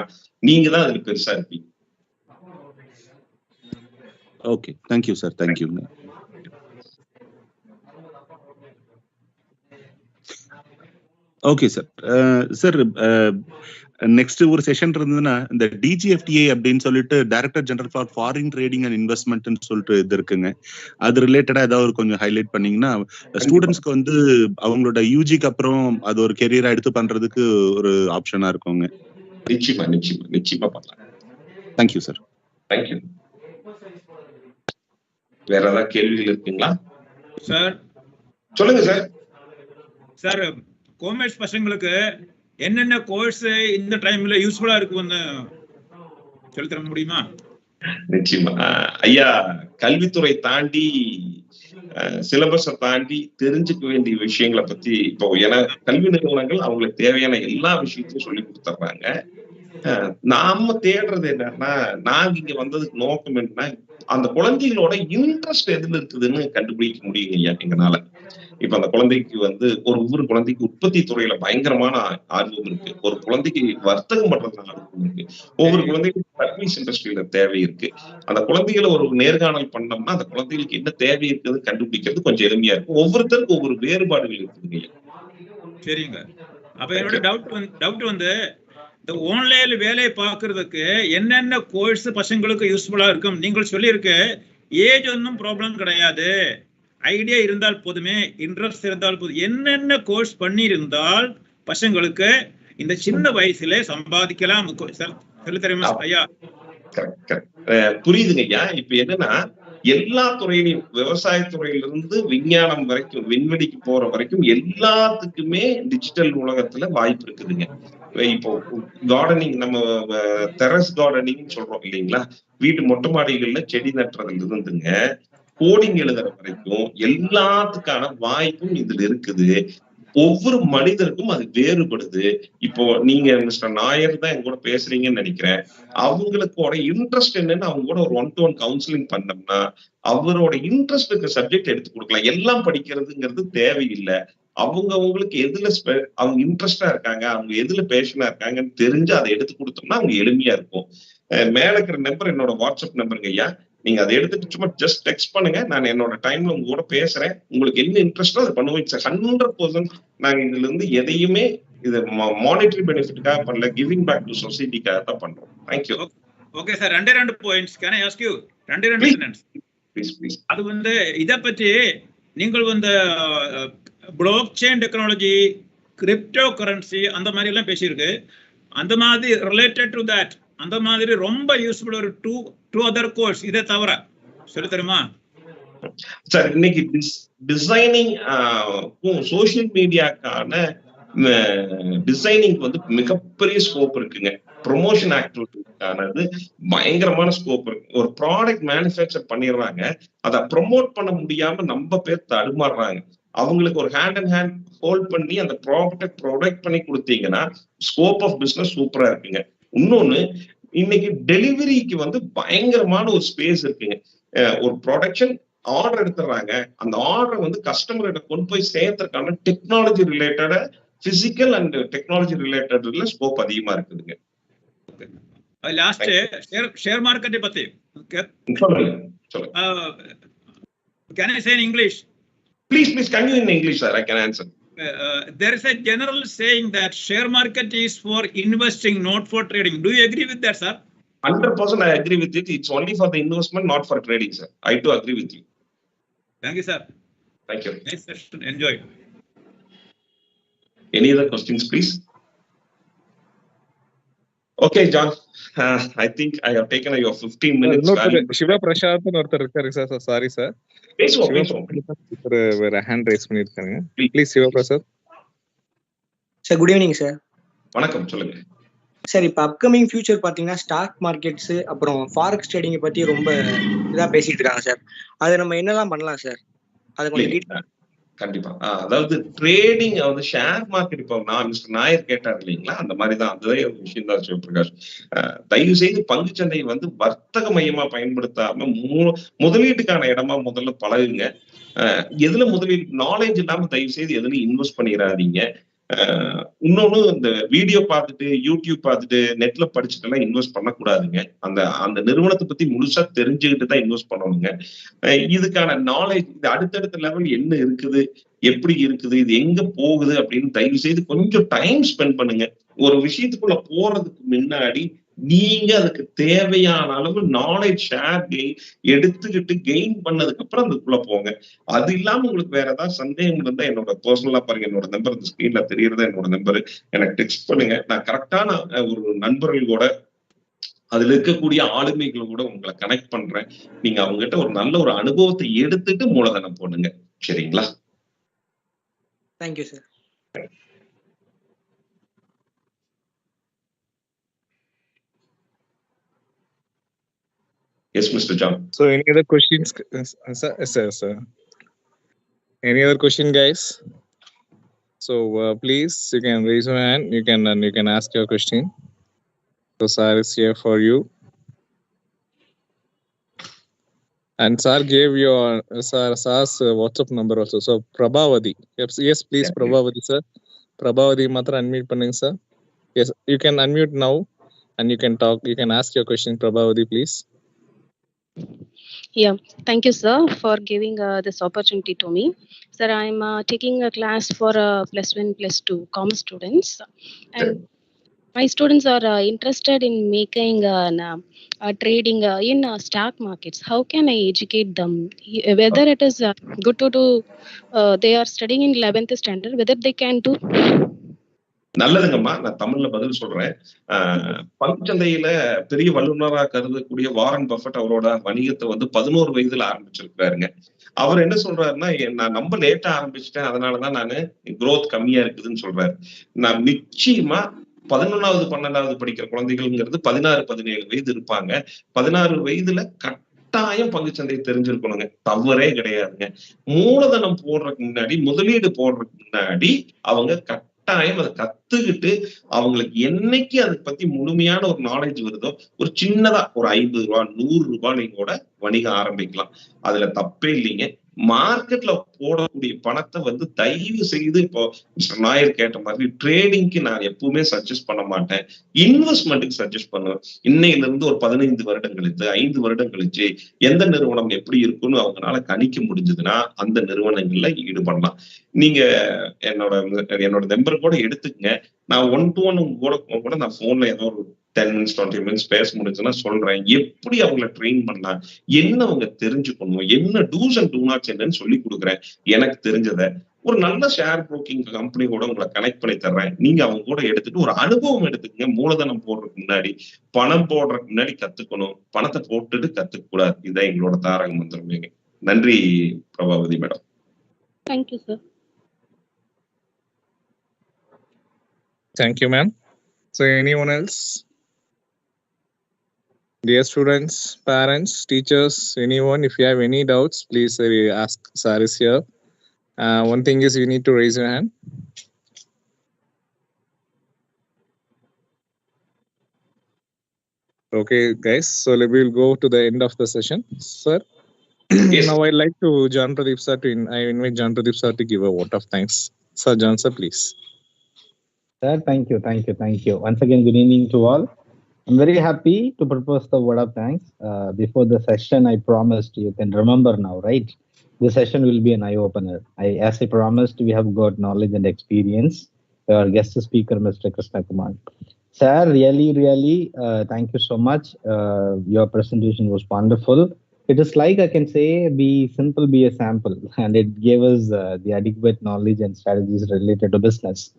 நீங்க தான் அதுல பெருசா இருப்பீங்க. Okay, thank you sir. Thank you okay sir. Sir next ஒரு செஷன் இருந்ததுன்னா இந்த டிஜிஎஃப்டிஏ அப்படின்னு சொல்லிட்டு director general for foreign trading and investment சொல்லிட்டு இது இருக்குங்க. அது ரிலேட்டடா ஏதாவது கொஞ்சம் ஹைலைட் பண்ணீங்கன்னா ஸ்டூடெண்ட்ஸ்க்கு அவங்களோட யூஜிக்கு அப்புறம் அது ஒரு கெரியரா எடுத்து பண்றதுக்கு ஒரு ஆப்ஷனா இருக்குங்க. நிச்சயமா பண்ணலாம். Thank you sir. தேங்க்யூ. வேற ஏதாவது கேள்விகள் இருக்குங்களா சார்? சொல்லுங்க சார். சார், காமர்ஸ் பசங்களுக்கு என்னென்ன கோர்ஸ் இந்த டைம்ல யூஸ்ஃபுல்லா இருக்குன்னு சொல்லி தர முடியுமா? நிச்சயமா ஐயா. கல்வித்துறை தாண்டி சிலபஸை தாண்டி தெரிஞ்சுக்க வேண்டிய விஷயங்களை பத்தி இப்போ ஏன்னா கல்வி நிறுவனங்கள் அவங்களுக்கு தேவையான எல்லா விஷயத்தையும் சொல்லி கொடுத்துட்றாங்க. நாம தேடுறது என்னன்னா, நாங்க இங்க வந்ததுக்கு நோக்கம் என்னன்னா அந்த குழந்தைகளோட இன்ட்ரெஸ்ட் எதுல இருக்குதுன்னு கண்டுபிடிக்க முடியுங்க ஐயா எங்கனால. இப்ப அந்த குழந்தைக்கு ஒவ்வொரு குழந்தைக்கு உற்பத்தி துறையில பயங்கரமான ஆர்வம் இருக்கு. ஒரு குழந்தைக்கு வர்த்தகம் பண்றதுல ஆர்வம் இருக்கு. ஒவ்வொரு குழந்தைக்கும் சர்வீஸ் இண்டஸ்ட்ரியில தேவை இருக்கு. அந்த குழந்தைகளை ஒரு நேர்காணல் பண்ணோம்னா அந்த குழந்தைகளுக்கு என்ன தேவை இருக்குது கண்டுபிடிக்கிறது கொஞ்சம் எளிமையா இருக்கும். ஒவ்வொருத்தருக்கும் ஒவ்வொரு வேறுபாடுகள் இருக்குதுங்க. சரிங்க. அப்ப என்னோட டவுட் இந்த ஆன்லைன்ல வேலையை பார்க்கறதுக்கு என்னென்ன கோர்ஸ் பசங்களுக்கு யூஸ்ஃபுல்லா இருக்கும்? நீங்கள் சொல்லியிருக்கு ஏஜ் ஒன்றும் ப்ராப்ளம் கிடையாது, ஐடியா இருந்தால் போதுமே, இன்ட்ரெஸ்ட் இருந்தால் போதும். என்னென்ன கோர்ஸ் பண்ணியிருந்தால் பசங்களுக்கு இந்த சின்ன வயசுல சம்பாதிக்கலாம் சொல்லி தெரியுமா ஐயா? புரியுதுங்க ஐயா. இப்ப என்னன்னா எல்லா துறையிலையும் விவசாயத்துறையிலிருந்து விஞ்ஞானம் வரைக்கும் விண்வெளிக்கு போற வரைக்கும் எல்லாத்துக்குமே டிஜிட்டல் உலகத்துல வாய்ப்பு இருக்குதுங்க. இப்போ கார்டனிங், நம்ம டெரஸ் கார்டனிங் சொல்றோம் இல்லைங்களா? வீட்டு மொட்டை மாடிகள்ல செடி நட்டுறதுல இருந்துங்க கோடிங் எழுதுற வரைக்கும் எல்லாத்துக்கான வாய்ப்பும் இதுல இருக்குது. ஒவ்வொரு மனிதருக்கும் அது வேறுபடுது. இப்போ நீங்க மிஸ்டர் நாயர் தான் என் கூட பேசுறீங்கன்னு நினைக்கிறேன். அவங்களுக்கோட இன்ட்ரெஸ்ட் என்னன்னு அவங்க கூட ஒரு 1-to-1 கவுன்சிலிங் பண்ணோம்னா அவரோட இன்ட்ரெஸ்ட் இருக்க சப்ஜெக்ட் எடுத்து கொடுக்கலாம். எல்லாம் படிக்கிறதுங்கிறது தேவையில்லை. அவங்களுக்கு எதுல அவங்க இன்ட்ரெஸ்டா இருக்காங்க, அவங்க எதுல பேஷனா இருக்காங்கன்னு தெரிஞ்சு அதை எடுத்து கொடுத்தோம்னா அவங்க எளிமையா இருக்கும். மேல இருக்கிற நம்பர் என்னோட வாட்ஸ்அப் நம்பருங்க ஐயா. நீங்க அதை எடுத்துட்டு சும்மா ஜஸ்ட் டெக்ஸ்ட் பண்ணுங்க. நான் என்னோட டைம்ல உங்க கூட பேசுறேன். உங்களுக்கு என்ன இன்ட்ரெஸ்டோ அதை பண்ணுவோம். 100% நாங்க இதுல இருந்து எதையுமே இது மானிட்டரி பெனிஃபிட்டுக்காக பண்ணல, கிவிங் பேக் டு சொசைட்டிக்காக தான் பண்றோம். Thank you. Okay sir. 2 points. Can I ask you 2 sentence? Please. அது இதை பற்றி நீங்கள் block chain technology, crypto currency அந்த மாதிரி எல்லாம் பேசியிருக்கு. அந்த மாதிரி ரிலேட்டட் டு தட் அந்த மாதிரி ரொம்ப யூஸ்ஃபுல் ஒரு டூ அதர் கோர்ஸ் இதை தவிர சொல்லி தருமா சார்? இன்னைக்கு டிசைனிங் சோசியல் மீடியாக்கான டிசைனிங் மிகப்பெரிய ஸ்கோப் இருக்குங்க. ப்ரொமோஷன் ஆக்டிவிட்டிக்கானது பயங்கரமான ஸ்கோப் இருக்கு. ஒரு ப்ராடக்ட் மேனுஃபேக்சர் பண்ணிடுறாங்க, அதை ப்ரொமோட் பண்ண முடியாம நம்ம பேர் தடுமாறுறாங்க. அவங்களுக்கு ஒரு ஹேண்ட் அண்ட் ஹேண்ட் ஹோல்ட் பண்ணி அந்த ப்ராடக்ட் பண்ணி கொடுத்தீங்கன்னா ஸ்கோப் ஆஃப் பிசினஸ் சூப்பரா இருக்குங்க. இன்னொன்னு, இன்னைக்கு டெலிவரிக்கு பயங்கரமான ஒரு ஸ்பேஸ் இருக்குங்க. ஒரு ப்ரொடக்ஷன் ஆர்டர் எடுத்துறாங்க, அந்த ஆர்டர் வந்து கஸ்டமர்கிட்ட கொண்டு போய் சேர்த்துறதுக்கான டெக்னாலஜி ரிலேட்டட பிசிக்கல் அண்ட் டெக்னாலஜி ரிலேட்டட்ல ஸ்கோப் அதிகமா இருக்குதுங்க. லாஸ்ட் ஷேர் மார்க்கெட்டை பத்தி can I say in English? Please continue in English, sir. I can answer. There is a general saying that share market is for investing, not for trading. Do you agree with that, sir? 100% I agree with it. It's only for the investment, not for trading, sir. I do agree with you. Thank you, sir. Thank you. Nice session. Enjoy. Any other questions, please? Okay, John. I think I have taken your 15 minutes. Shiva Prashad ஒருத்தர் இருக்காரு sir. Sorry sir. வேற hand raise பண்ணிருக்காங்க. Please Shiva Prasad. Sir good evening sir. வணக்கம், சொல்லுங்க sir. இப்போ upcoming future பாத்தீங்கன்னா stock markets அப்புறம் forex trading பத்தி ரொம்ப இதா பேசிட்டு இருக்காங்க சார். அது நம்ம என்னெல்லாம் பண்ணலாம் சார்? அதை கொஞ்சம் கண்டிப்பா. அதாவது ட்ரேடிங் வந்து ஷேர் மார்க்கெட், இப்போ நான் மிஸ்டர் நாயர் கேட்டார் இல்லைங்களா, அந்த மாதிரிதான். அதுதான் ஒரு விஷயம் தான் சிவபிரகாஷ். தயவு செய்து பங்குச்சந்தை வந்து வர்த்தக மையமா பயன்படுத்தாம முதலீட்டுக்கான இடமா முதல்ல பழகுங்க. எதுல முதலீடு நாலேஜ் இல்லாம தயவு செய்து எதுலையும் இன்வெஸ்ட் பண்ணிடாதீங்க. இன்னொன்னு, இந்த வீடியோ பார்த்துட்டு யூடியூப் பார்த்துட்டு நெட்ல படிச்சுட்டு எல்லாம் இன்வெஸ்ட் பண்ணக்கூடாதுங்க. அந்த நிறுவனத்தை பத்தி முழுசா தெரிஞ்சுக்கிட்டு தான் இன்வெஸ்ட் பண்ணணுங்க. இதுக்கான நாலேஜ், இது அடுத்தடுத்த லெவல் என்ன இருக்குது, எப்படி இருக்குது, இது எங்க போகுது அப்படின்னு தயவு செய்து கொஞ்சம் டைம் ஸ்பெண்ட் பண்ணுங்க. ஒரு விஷயத்துக்குள்ள போறதுக்கு முன்னாடி நீங்க அதுக்கு தேவையான அளவு நாலேஜ் ஷேர் எடுத்துக்கிட்டு கெயின் பண்ணதுக்கு அப்புறம் அதுக்குள்ள போங்க. அது இல்லாம உங்களுக்கு வேற ஏதாவது சந்தேகம் இருந்தா என்னோட பர்சனலா பாருங்க, என்னோட நம்பர் இந்த ஸ்கிரீன்ல தெரியறதா என்னோட நம்பர், எனக்கு டெக்ஸ்ட் பண்ணுங்க. நான் கரெக்டான ஒரு நண்பர்கள் கூட, அதுல இருக்கக்கூடிய ஆளுமைகளை கூட உங்களை கனெக்ட் பண்றேன். நீங்க அவங்க கிட்ட ஒரு நல்ல ஒரு அனுபவத்தை எடுத்துட்டு மூலதனம் போடுங்க. சரிங்களா? Thank you sir. Yes, Mr. John. So any other questions, sir? Any other question, guys? So please, you can raise your hand. You can ask your question. So sir is here for you. And sir gave your sir's WhatsApp number also. So Prabhavati. Yes, please, Prabhavati sir. Prabhavati matra unmute பண்ணுங்க sir. Yes, you can unmute now and you can talk. You can ask your question, Prabhavati, please. Yeah, thank you, sir, for giving this opportunity to me. Sir, I'm taking a class for +1, +2 commerce students, and my students are interested in making trading in stock markets. How can I educate them? Whether it is good to do, they are studying in 11th standard, whether they can do. நல்லதுங்கம்மா. நான் தமிழ்ல பதில் சொல்றேன். பங்குச்சந்தையில பெரிய வல்லுநராக கருதக்கூடிய Warren Buffett அவரோட வணிகத்தை வந்து 11 வயதுல ஆரம்பிச்சிருக்கிறாருங்க. அவர் என்ன சொல்றாருன்னா, நான் ரொம்ப லேட்டா ஆரம்பிச்சுட்டேன், அதனாலதான் நானு குரோத் கம்மியா இருக்குதுன்னு சொல்றாரு. நான் நிச்சயமா 11வது 12வது படிக்கிற குழந்தைகள்ங்கிறது 16, 17 வயது இருப்பாங்க. 16 வயதுல கட்டாயம் பங்குச்சந்தை தெரிஞ்சிருக்கணுங்க. தவறே கிடையாதுங்க. மூலதனம் போடுறதுக்கு முன்னாடி, முதலீடு போடுறதுக்கு முன்னாடி அவங்க கட்டாயம் அதை கத்துக்கிட்டு, அவங்களுக்கு என்னைக்கு அதை பத்தி முழுமையான ஒரு நாலேஜ் வருதோ, ஒரு சின்னதா ஒரு 50 ரூபாய் 100 ரூபாய் நீங்க வணிகம் ஆரம்பிக்கலாம். அதுல தப்பே இல்லைங்க. மார்க்கெட்ல போடக்கூடிய பணத்தை வந்து தயவு செய்து, இப்போ மிஸ்டர் நாயர் கேட்ட மாதிரி ட்ரேடிங்க்கு நான் எப்பவுமே சஜஸ்ட் பண்ண மாட்டேன். இன்வெஸ்ட்மெண்ட்டுக்கு சஜஸ்ட் பண்ணுவேன். இன்னையில இருந்து ஒரு 15 வருடம் கழிச்சு, 5 வருடம் கழிச்சு எந்த நிறுவனம் எப்படி இருக்குன்னு அவங்களால கணிக்க முடிஞ்சதுன்னா அந்த நிறுவனங்கள்ல ஈடுபடலாம். நீங்க என்னோட நம்பர் கூட எடுத்துக்கங்க. நான் 1-to-1 கூட நான் போன்ல ஏதோ ஒரு 10 minutes 20 minutes பேச முடிஞ்சுன்னா சொல்றேன். எப்படி அவங்கள ட்ரெயின் பண்ணலாம், என்ன அவங்க தெரிஞ்சுக்கணும், என்ன டூஸ் அண்ட் டூ நாட்ஸ் என்னன்னு சொல்லி கொடுக்குறேன். எனக்கு தெரிஞ்சதை ஒரு நல்ல ஷேர் புரோக்கிங் கம்பெனி கூட உங்களை கனெக்ட் பண்ணி தர்றேன். நீங்க அவங்க கூட எடுத்துட்டு ஒரு அனுபவம் எடுத்துக்கங்க. மூலதனம் போடுறதுக்கு முன்னாடி, பணம் போடுறதுக்கு முன்னாடி கத்துக்கணும். பணத்தை போட்டுட்டு கத்துக்க கூடாது. இதுதான் எங்களோட தாரக மந்திரமே. நன்றி Prabhavati madam. Thank you sir. Thank you, ma'am. So anyone else? Dear students, parents, teachers, anyone, if you have any doubts, please ask. Sir is here. One thing is you need to raise your hand. Okay, guys. So we will go to the end of the session. Sir, Yes. Now I'd like to John Pradeep sir I invite John Pradeep sir to give a vote of thanks. Sir John sir, please. Sir, thank you. Once again, good evening to all. I'm very happy to propose the word of thanks. Before the session, I promised, you can remember now, right? The session will be an eye-opener. As I promised, we have got knowledge and experience. Our guest speaker, Mr. Krishna Kumar. Sir, really, thank you so much. Your presentation was wonderful. It is like I can say, be simple, be a sample, and it gave us the adequate knowledge and strategies related to business.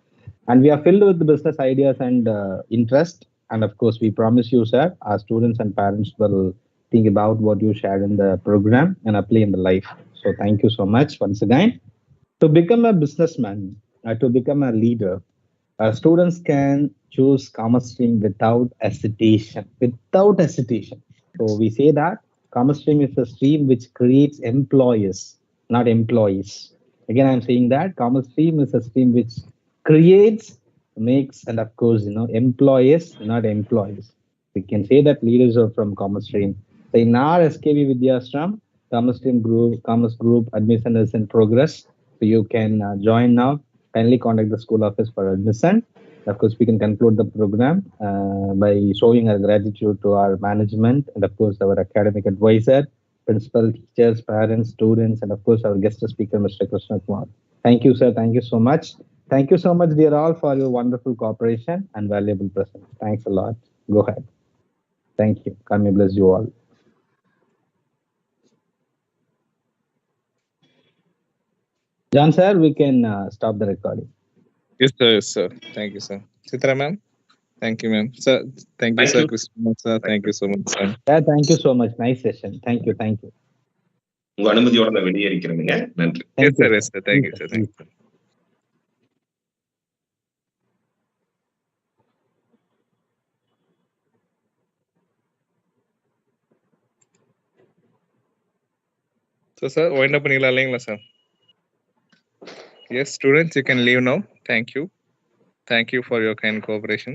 And we are filled with the business ideas and interest. And of course, we promise you, sir, our students and parents will think about what you shared in the program and apply in the life. So thank you so much once again. To become a businessman, to become a leader, students can choose commerce stream without hesitation. So we say that commerce stream is a stream which creates employers, not employees. Again, I'm saying that commerce stream is a stream which creates, makes, and of course, employees, not employees. We can say that leaders are from commerce stream. So in our SKV Vidyashram, commerce group admission is in progress. So you can join now. Kindly contact the school office for admission. Of course, we can conclude the program by showing our gratitude to our management and of course our academic advisor, principal, teachers, parents, students, and of course our guest speaker, Mr. Krishna Kumar. Thank you, sir. Thank you so much. Thank you so much, dear all, for your wonderful cooperation and valuable presence. Thanks a lot. Go ahead. Thank you. God may bless you all. John, sir, we can stop the recording. Yes, sir. Thank you, sir. Chitra ma'am. Thank you, ma'am. Sir, thank you, sir. Krishna, sir. Thank you so much, sir. Yeah, thank you so much. Nice session. Thank you. உங்க அனுமதியோட நான் வெளியேறிக்கிறேனுங்க. நன்றி. Yes, sir. Yes, sir. Thank you, sir. Thank you. So, sir, wind up பண்ணிடலாம் இல்லைங்களா, sir? Yes, students, you can leave now. Thank you. Thank you for your kind cooperation.